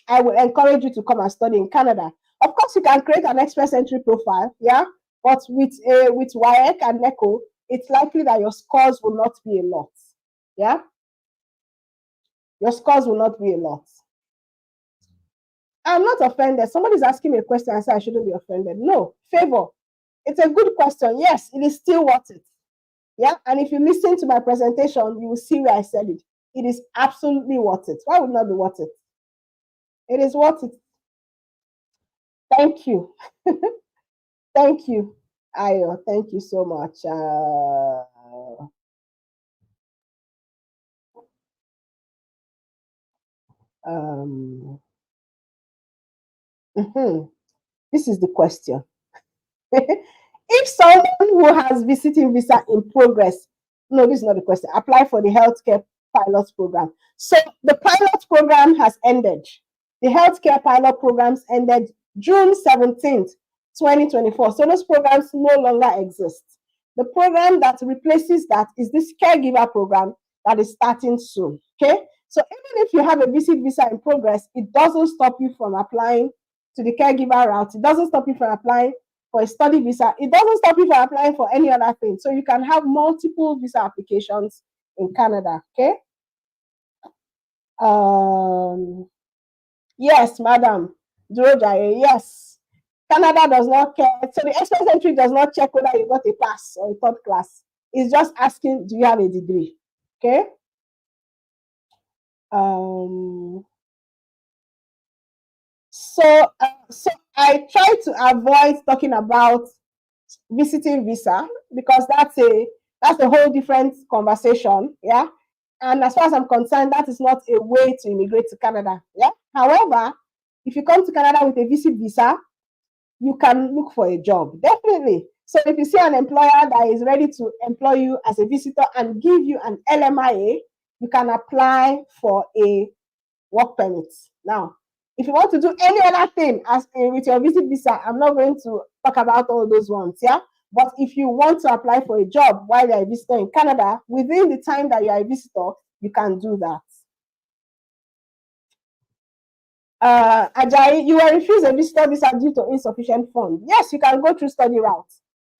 I will encourage you to come and study in Canada. Of course, you can create an express entry profile, yeah. But with WAEC and NECO, it's likely that your scores will not be a lot, yeah. Your scores will not be a lot. I'm not offended. Somebody's asking me a question. I say I shouldn't be offended. No, favor. It's a good question. Yes, it is still worth it. Yeah, and if you listen to my presentation, you will see where I said it. It is absolutely worth it. Why would not be worth it? It is worth it. Thank you. Thank you, Ayo. Thank you so much. This is the question. If someone who has visiting visa in progress, no, this is not the question, apply for the healthcare pilot program. So the pilot program has ended. The healthcare pilot programs ended June 17th, 2024. So those programs no longer exist. The program that replaces that is this caregiver program that is starting soon. Okay. So even if you have a visit visa in progress, it doesn't stop you from applying to the caregiver route. It doesn't stop you from applying for a study visa. It doesn't stop you from applying for any other thing. So you can have multiple visa applications in Canada. Okay. Yes, madam. Yes. Canada does not care. So the express entry does not check whether you got a pass or a third class. It's just asking, do you have a degree? Okay. So I try to avoid talking about visiting visa because that's a whole different conversation. Yeah. And as far as I'm concerned, that is not a way to immigrate to Canada. Yeah. However, if you come to Canada with a visit visa, you can look for a job. Definitely. So if you see an employer that is ready to employ you as a visitor and give you an LMIA, you can apply for a work permit. Now, if you want to do any other thing as with your visit visa, I'm not going to talk about all those ones, yeah? But if you want to apply for a job while you're a visitor in Canada, within the time that you're a visitor, you can do that. Ajayi, you were refused a visitor visa due to insufficient funds. Yes, you can go through study route.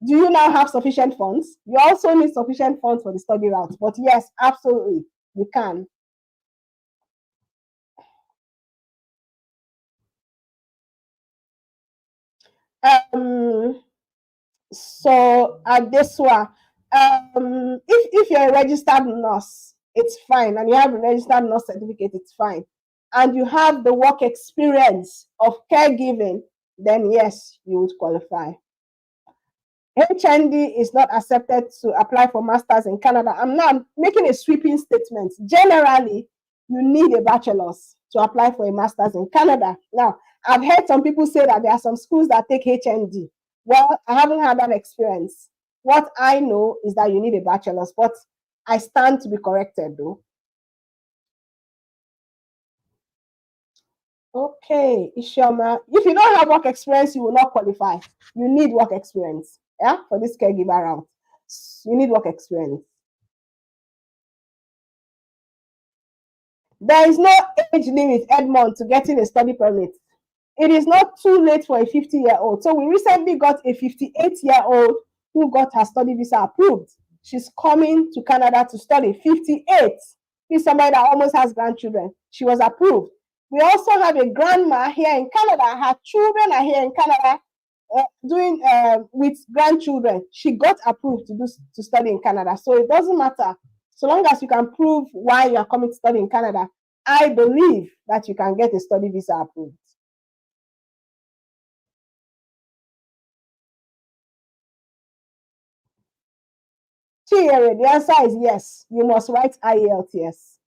Do you now have sufficient funds? You also need sufficient funds for the study route. But yes, absolutely, you can. So at this one, if you're a registered nurse, it's fine, and you have a registered nurse certificate, it's fine, and you have the work experience of caregiving, then yes, you would qualify. HND is not accepted to apply for masters in Canada. I'm now making a sweeping statement. Generally, you need a bachelor's to apply for a master's in Canada. Now, I've heard some people say that there are some schools that take HND. Well, I haven't had that experience. What I know is that you need a bachelor's, but I stand to be corrected though. Okay, Ishoma, if you don't have work experience, you will not qualify. You need work experience, yeah, for this caregiver route. You need work experience. There is no age limit, Edmond, to getting a study permit. It is not too late for a 50-year-old. So we recently got a 58-year-old who got her study visa approved. She's coming to Canada to study. 58. She's somebody that almost has grandchildren. She was approved. We also have a grandma here in Canada. Her children are here in Canada doing with grandchildren. She got approved to study in Canada. So it doesn't matter. So long as you can prove why you are coming to study in Canada, I believe that you can get a study visa approved. The answer is yes. You must write IELTS.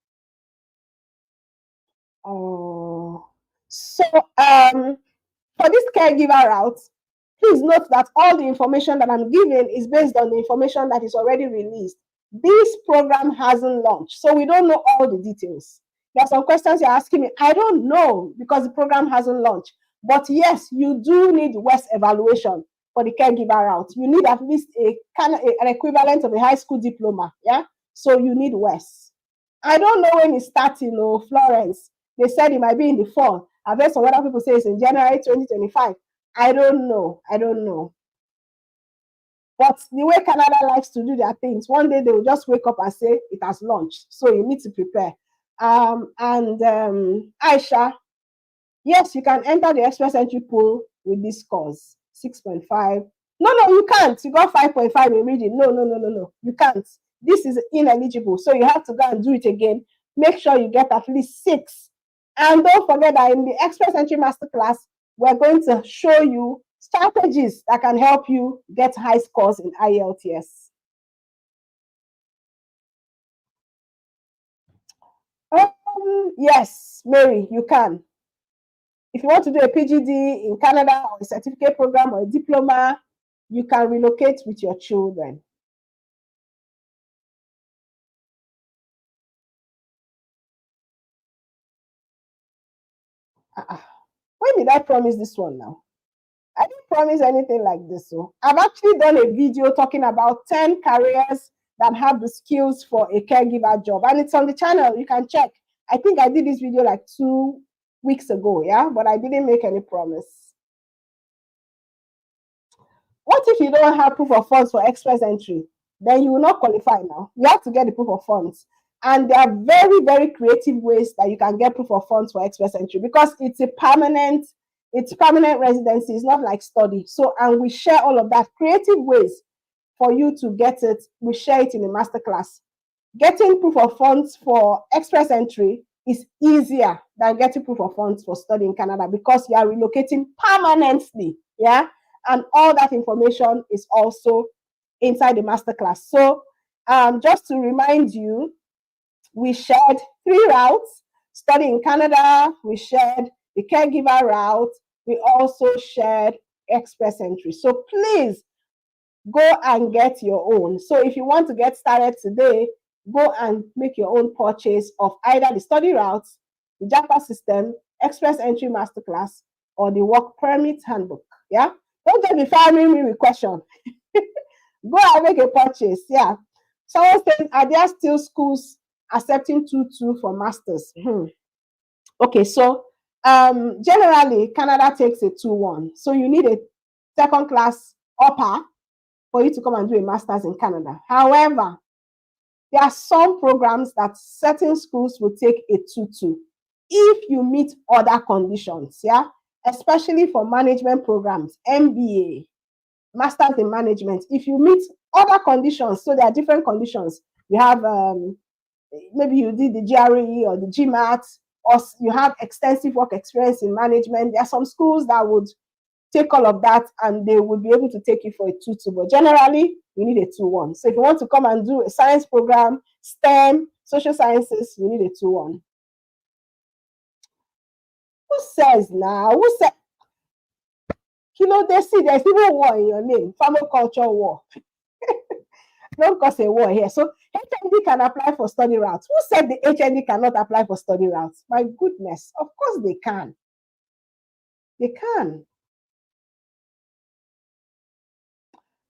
Oh, so for this caregiver route, please note that all the information that I'm giving is based on the information that is already released. This program hasn't launched, so we don't know all the details. There are some questions you're asking me. I don't know because the program hasn't launched. But yes, you do need WES evaluation for the caregiver route. You need at least an equivalent of a high school diploma. Yeah, so you need WES. I don't know when it's starting. Oh, Florence. They said it might be in the fall. I've heard some other people say it's in January 2025. I don't know. I don't know. But the way Canada likes to do their things, one day they will just wake up and say it has launched. So you need to prepare. Aisha, yes, you can enter the express entry pool with this scores 6.5. No, you can't. You got 5.5 in reading. No. You can't. This is ineligible. So you have to go and do it again. Make sure you get at least 6. And don't forget that in the Express Entry Masterclass, we're going to show you strategies that can help you get high scores in IELTS. Yes, Mary, you can. If you want to do a PGD in Canada or a certificate program or a diploma, you can relocate with your children. When did I promise this one now? I didn't promise anything like this. So I've actually done a video talking about 10 careers that have the skills for a caregiver job. And it's on the channel. You can check. I think I did this video like 2 weeks ago, yeah? But I didn't make any promise. What if you don't have proof of funds for express entry? Then you will not qualify now. You have to get the proof of funds. And there are very, very creative ways that you can get proof of funds for express entry because it's permanent residency. It's not like study. So, and we share all of that creative ways for you to get it. We share it in the masterclass. Getting proof of funds for express entry is easier than getting proof of funds for study in Canada because you are relocating permanently. Yeah. And all that information is also inside the masterclass. So just to remind you, we shared 3 routes: study in Canada, we shared the caregiver route, we also shared express entry. So please go and get your own. So if you want to get started today, go and make your own purchase of either the study routes, the JAPA system, express entry masterclass, or the work permit handbook. Yeah. Don't just be firing me with questions. Go and make a purchase. Yeah. Someone says, are there still schools accepting 2-2 for masters? Okay, so generally Canada takes a 2-1. So you need a second class upper for you to come and do a master's in Canada. However, there are some programs that certain schools will take a 2-2 if you meet other conditions, yeah, especially for management programs, MBA, Masters in Management. If you meet other conditions, so there are different conditions. You have maybe you did the GRE or the GMAT, or you have extensive work experience in management. There are some schools that would take all of that and they would be able to take you for a 2-2. But generally, you need a 2-1. So if you want to come and do a science program, STEM, social sciences, you need a 2-1. Who says now? Who said? You know, they see there's even war in your name, family culture war. Don't cause a war here. So HND can apply for study routes. Who said the HND cannot apply for study routes? My goodness, of course they can. They can.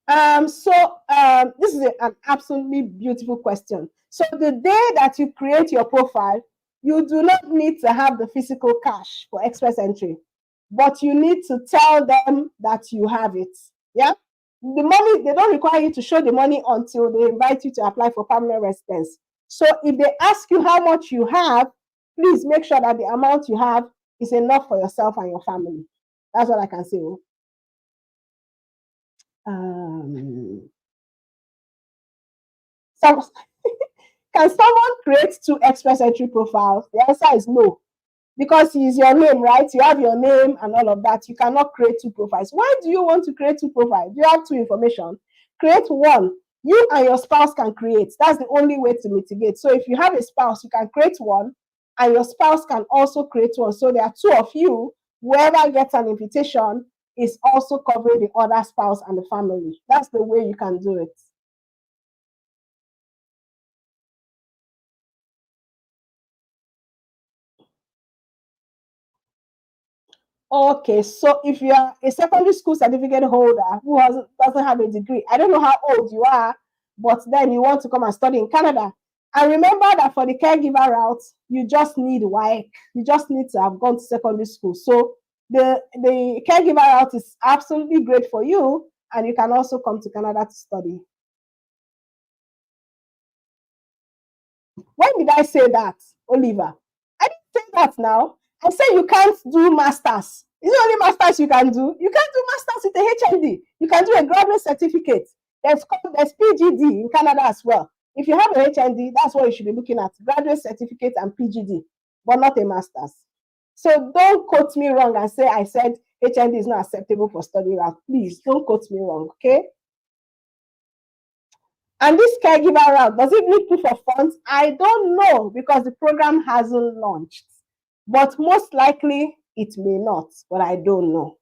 This is an absolutely beautiful question. So the day that you create your profile, you do not need to have the physical cash for express entry, but you need to tell them that you have it. Yeah. The money, they don't require you to show the money until they invite you to apply for permanent residence. So if they ask you how much you have, please make sure that the amount you have is enough for yourself and your family. That's what I can say. So, can someone create 2 express entry profiles? The answer is no. Because it's your name, right? You have your name and all of that. You cannot create 2 profiles. Why do you want to create 2 profiles? You have 2 information. Create one. You and your spouse can create. That's the only way to mitigate. So if you have a spouse, you can create one, and your spouse can also create one. So there are 2 of you. Whoever gets an invitation is also covering the other spouse and the family. That's the way you can do it. Okay, so if you are a secondary school certificate holder who doesn't have a degree, I don't know how old you are, but then you want to come and study in Canada. And remember that for the caregiver route, you just need WAEC. You just need to have gone to secondary school. So the caregiver route is absolutely great for you, and you can also come to Canada to study. When did I say that, Oliver? I didn't say that now. I say you can't do masters. Is it only masters you can do? You can't do masters with a HND. You can do a graduate certificate. There's PGD in Canada as well. If you have a HND, that's what you should be looking at: graduate certificate and PGD, but not a master's. So don't quote me wrong and say I said HND is not acceptable for study route. Please don't quote me wrong, okay? And this caregiver route, does it need proof of funds? I don't know, because the program hasn't launched. But most likely it may not, but I don't know.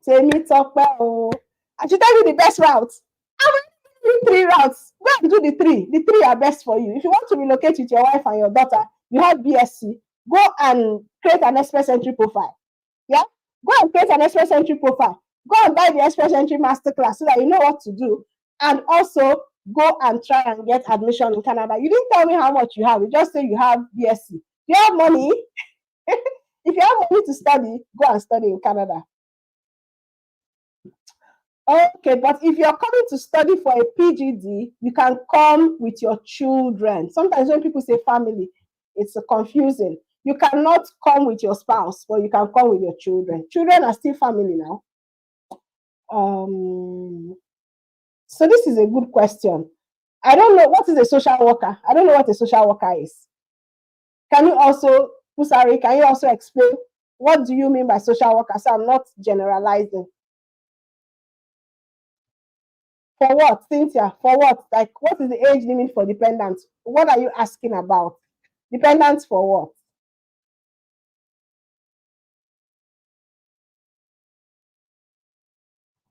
Temi Tope, I should tell you the best routes. I'm going to 3 routes. Go and do the 3. The 3 are best for you. If you want to relocate with your wife and your daughter, you have BSc, go and create an express entry profile. Yeah? Go and create an express entry profile. Go and buy the express entry masterclass so that you know what to do. And also go and try and get admission in Canada. You didn't tell me how much you have. You just say you have BSc. You have money. If you have money to study, go and study in Canada. Okay, but if you're coming to study for a PGD, you can come with your children. Sometimes when people say family, it's confusing. You cannot come with your spouse, but you can come with your children. Children are still family now. So this is a good question. I don't know what is a social worker. I don't know what a social worker is. Can you also, Pusari, can you also explain what do you mean by social worker? So I'm not generalizing. For what, Cynthia? For what? Like, what is the age limit for dependents? What are you asking about? Dependents for what?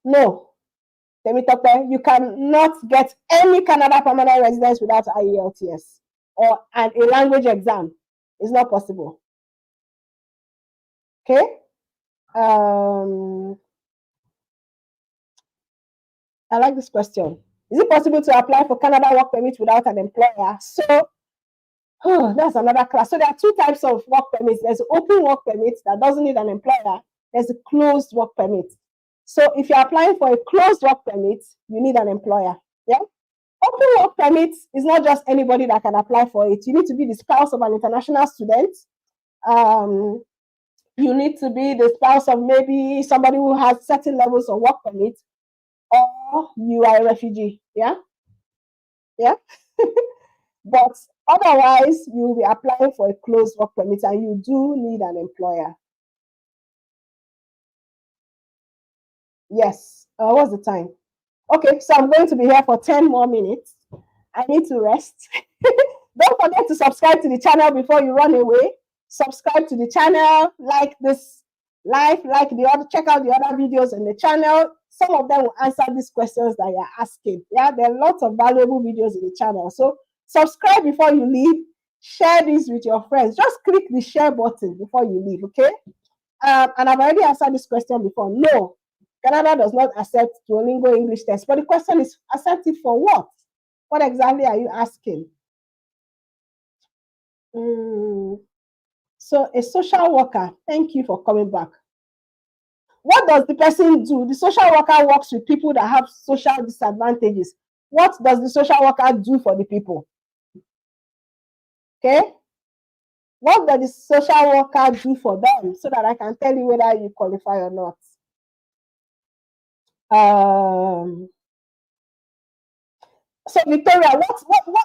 No. Temitope, you cannot get any Canada permanent residence without IELTS or a language exam. It's not possible. Okay? I like this question. Is it possible to apply for Canada work permit without an employer? So Oh, that's another class. So there are two types of work permits. There's open work permit that doesn't need an employer. There's a closed work permit. So if you're applying for a closed work permit, you need an employer. Yeah. Open work permit is not just anybody that can apply for it. You need to be the spouse of an international student. You need to be the spouse of maybe somebody who has certain levels of work permit, or you are a refugee. Yeah. Yeah. But otherwise, you will be applying for a closed work permit and you do need an employer. Yes. What's the time? Okay, so I'm going to be here for 10 more minutes. I need to rest. Don't forget to subscribe to the channel before you run away. Subscribe to the channel, like this live, like the other, check out the other videos in the channel. Some of them will answer these questions that you're asking. Yeah, there are lots of valuable videos in the channel. So subscribe before you leave. Share this with your friends. Just click the share button before you leave, okay? And I've already answered this question before. No, Canada does not accept Duolingo English test. But the question is, accept it for what? What exactly are you asking? So a social worker, thank you for coming back. What does the person do? The social worker works with people that have social disadvantages. What does the social worker do for the people? Okay? What does the social worker do for them so that I can tell you whether you qualify or not? So Victoria,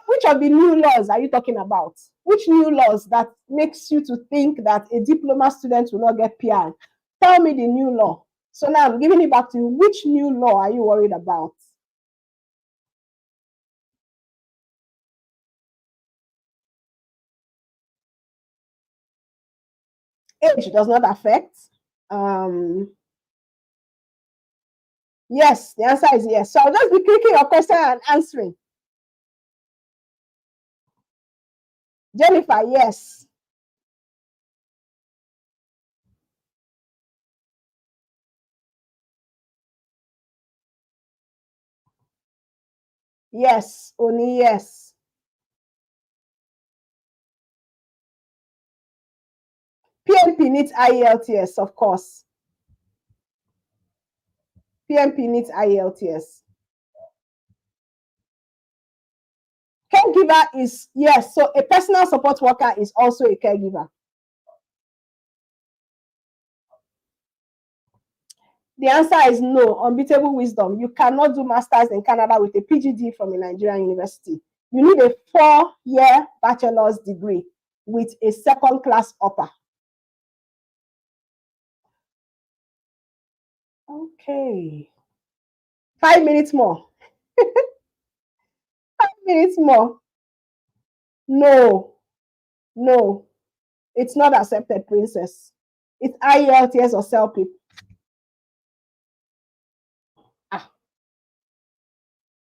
which of the new laws are you talking about? Which new laws that makes you to think that a diploma student will not get PR? Tell me the new law. So now I'm giving it back to you. Which new law are you worried about? Age does not affect. Yes, the answer is yes. So I'll just be clicking your question and answering. Jennifer, yes. Yes, only yes. PNP needs IELTS, of course. PNP needs IELTS. Caregiver is, yes, so a personal support worker is also a caregiver. The answer is no, unbeatable wisdom. You cannot do masters in Canada with a PGD from a Nigerian university. You need a 4-year bachelor's degree with a second-class upper. Okay. 5 minutes more. 5 minutes more. No, no, it's not accepted, princess. It's IELTS or CELPIP.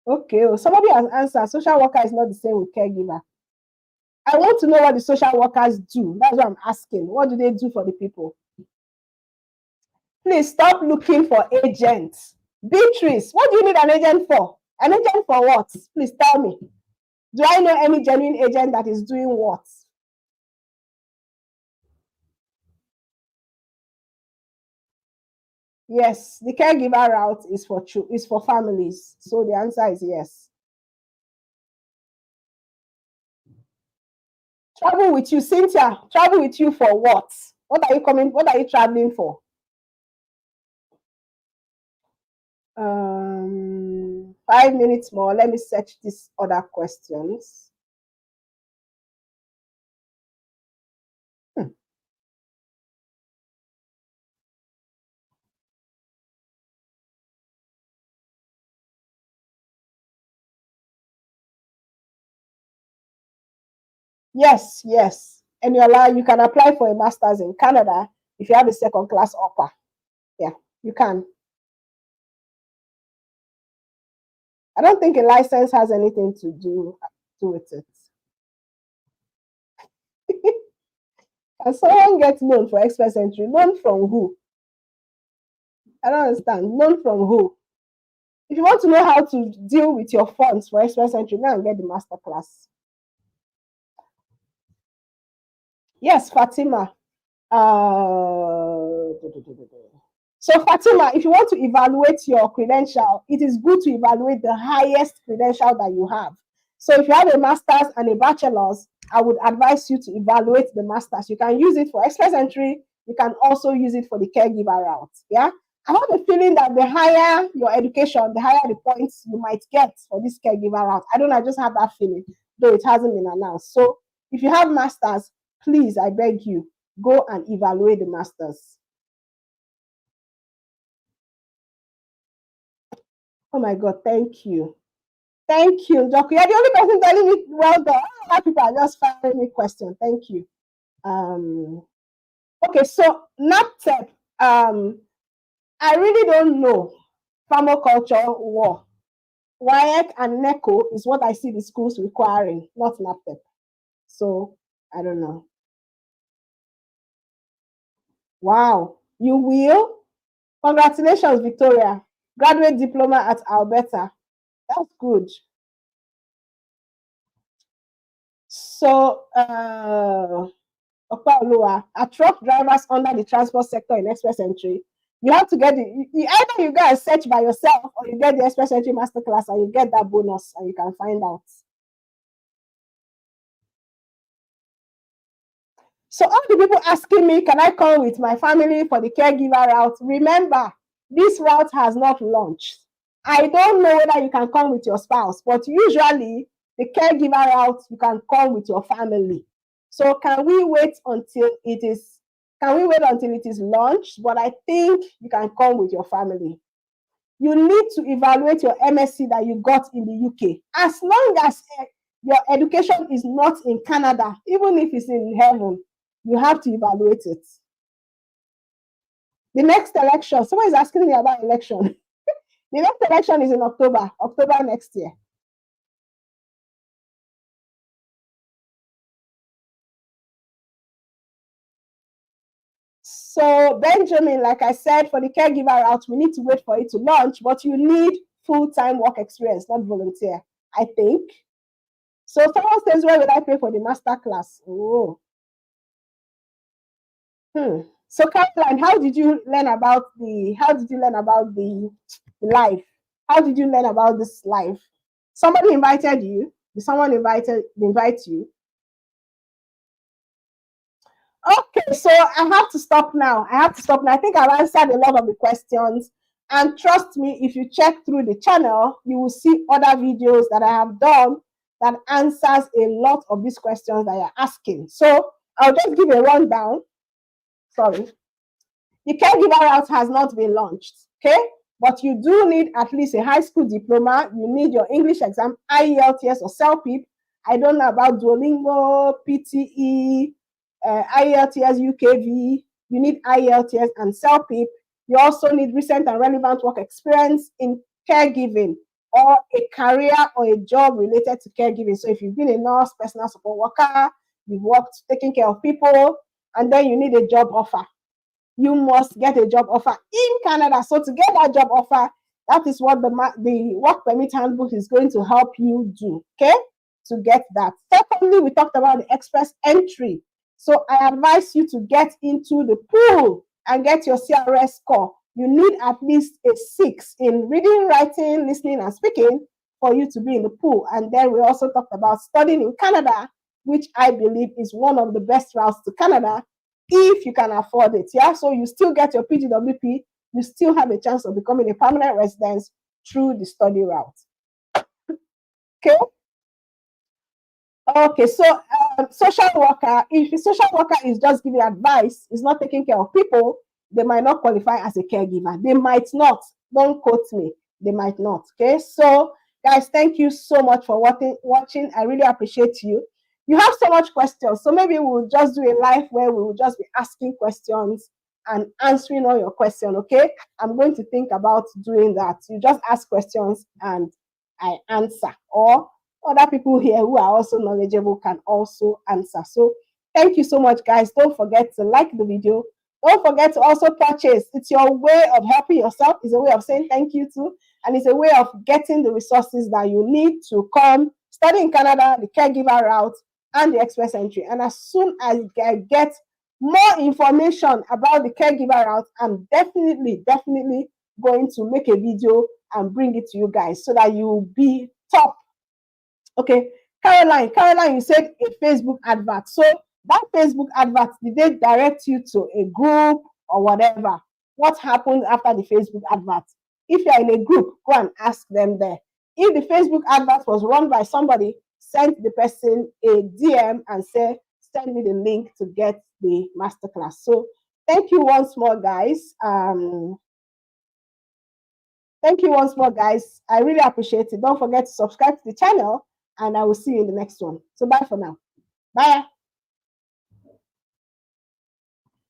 Okay, somebody has answered. Social worker is not the same with caregiver. I want to know what the social workers do. That's what I'm asking. What do they do for the people? Please stop looking for agents. Beatrice, what do you need an agent for? An agent for what? Please tell me. Do I know any genuine agent that is doing what? Yes, the caregiver route is for families. So the answer is yes. Travel with you, Cynthia. Travel with you for what? What are you coming? What are you traveling for? 5 minutes more. Let me search these other questions. Yes, yes. And you can apply for a master's in Canada if you have a second-class offer. Yeah, you can. I don't think a license has anything to do with it. Can someone get loan for express entry? Loan from who? I don't understand. Loan from who? If you want to know how to deal with your funds for express entry, go and get the master class. Yes, Fatima. So Fatima, if you want to evaluate your credential, it is good to evaluate the highest credential that you have. So if you have a master's and a bachelor's, I would advise you to evaluate the master's. You can use it for express entry. You can also use it for the caregiver route. Yeah. I have a feeling that the higher your education, the higher the points you might get for this caregiver route. I don't know, I just have that feeling, though it hasn't been announced. So if you have masters, please, I beg you, go and evaluate the masters. Oh my God, thank you. Thank you, Doc. You're the only person telling me, well done. Other people are just firing me questions. Thank you. Okay, so NAPTEP, I really don't know permaculture war. WIAC and NECO is what I see the schools requiring, not NAPTEP. So I don't know. Wow, you will? Congratulations, Victoria. Graduate diploma at Alberta. That's good. So, at truck drivers under the transport sector in express entry, you have to get either you guys search by yourself or you get the express entry masterclass and you get that bonus and you can find out. So all the people asking me, can I come with my family for the caregiver route? Remember, this route has not launched. I don't know whether you can come with your spouse, but usually the caregiver route, you can come with your family. So can we wait until it is launched? But I think you can come with your family. You need to evaluate your MSc that you got in the UK. As long as your education is not in Canada, even if it's in heaven, you have to evaluate it. The next election, someone is asking me about election. The next election is in October next year. So Benjamin, like I said, for the caregiver route, we need to wait for it to launch, but you need full-time work experience, not volunteer, I think. So someone says, where would I pay for the master class? Oh. So Caroline, how did you learn about the life? How did you learn about this life? Somebody invited you? Did someone invite you? Okay, so I have to stop now. I think I've answered a lot of the questions. And trust me, if you check through the channel, you will see other videos that I have done that answers a lot of these questions that you're asking. So I'll just give a rundown. Sorry. The caregiver route has not been launched, okay? But you do need at least a high school diploma. You need your English exam, IELTS or CELPIP. I don't know about Duolingo, PTE, IELTS, UKV. You need IELTS and CELPIP. You also need recent and relevant work experience in caregiving or a career or a job related to caregiving. So if you've been a nurse, personal support worker, you've worked taking care of people, and then you need a job offer. You must get a job offer in Canada. So to get that job offer, that is what the work permit handbook is going to help you do, okay? To get that. Secondly, we talked about the express entry. So I advise you to get into the pool and get your CRS score. You need at least a 6 in reading, writing, listening, and speaking for you to be in the pool. And then we also talked about studying in Canada, which I believe is one of the best routes to Canada if you can afford it. Yeah, so you still get your PGWP, you still have a chance of becoming a permanent resident through the study route. Okay. Okay, so social worker, if the social worker is just giving advice, is not taking care of people, they might not qualify as a caregiver. They might not. Don't quote me. They might not. Okay, so guys, thank you so much for watching. I really appreciate you. You have so much questions, so maybe we'll just do a live where we will just be asking questions and answering all your questions. Okay, I'm going to think about doing that. You just ask questions and I answer, or other people here who are also knowledgeable can also answer. So thank you so much, guys. Don't forget to like the video. Don't forget to also purchase. It's your way of helping yourself. It's a way of saying thank you to, and it's a way of getting the resources that you need to come study in Canada, the caregiver route, and the express entry. And as soon as I get more information about the caregiver route, I'm definitely going to make a video and bring it to you guys so that you will be top. Okay, Caroline, you said a Facebook advert. So that Facebook advert, did they direct you to a group or whatever? What happened after the Facebook advert? If you're in a group, go and ask them there. If the Facebook advert was run by somebody, send the person a DM and say, send me the link to get the masterclass. So thank you once more, guys. Thank you once more, guys. I really appreciate it. Don't forget to subscribe to the channel, and I will see you in the next one. So bye for now. Bye.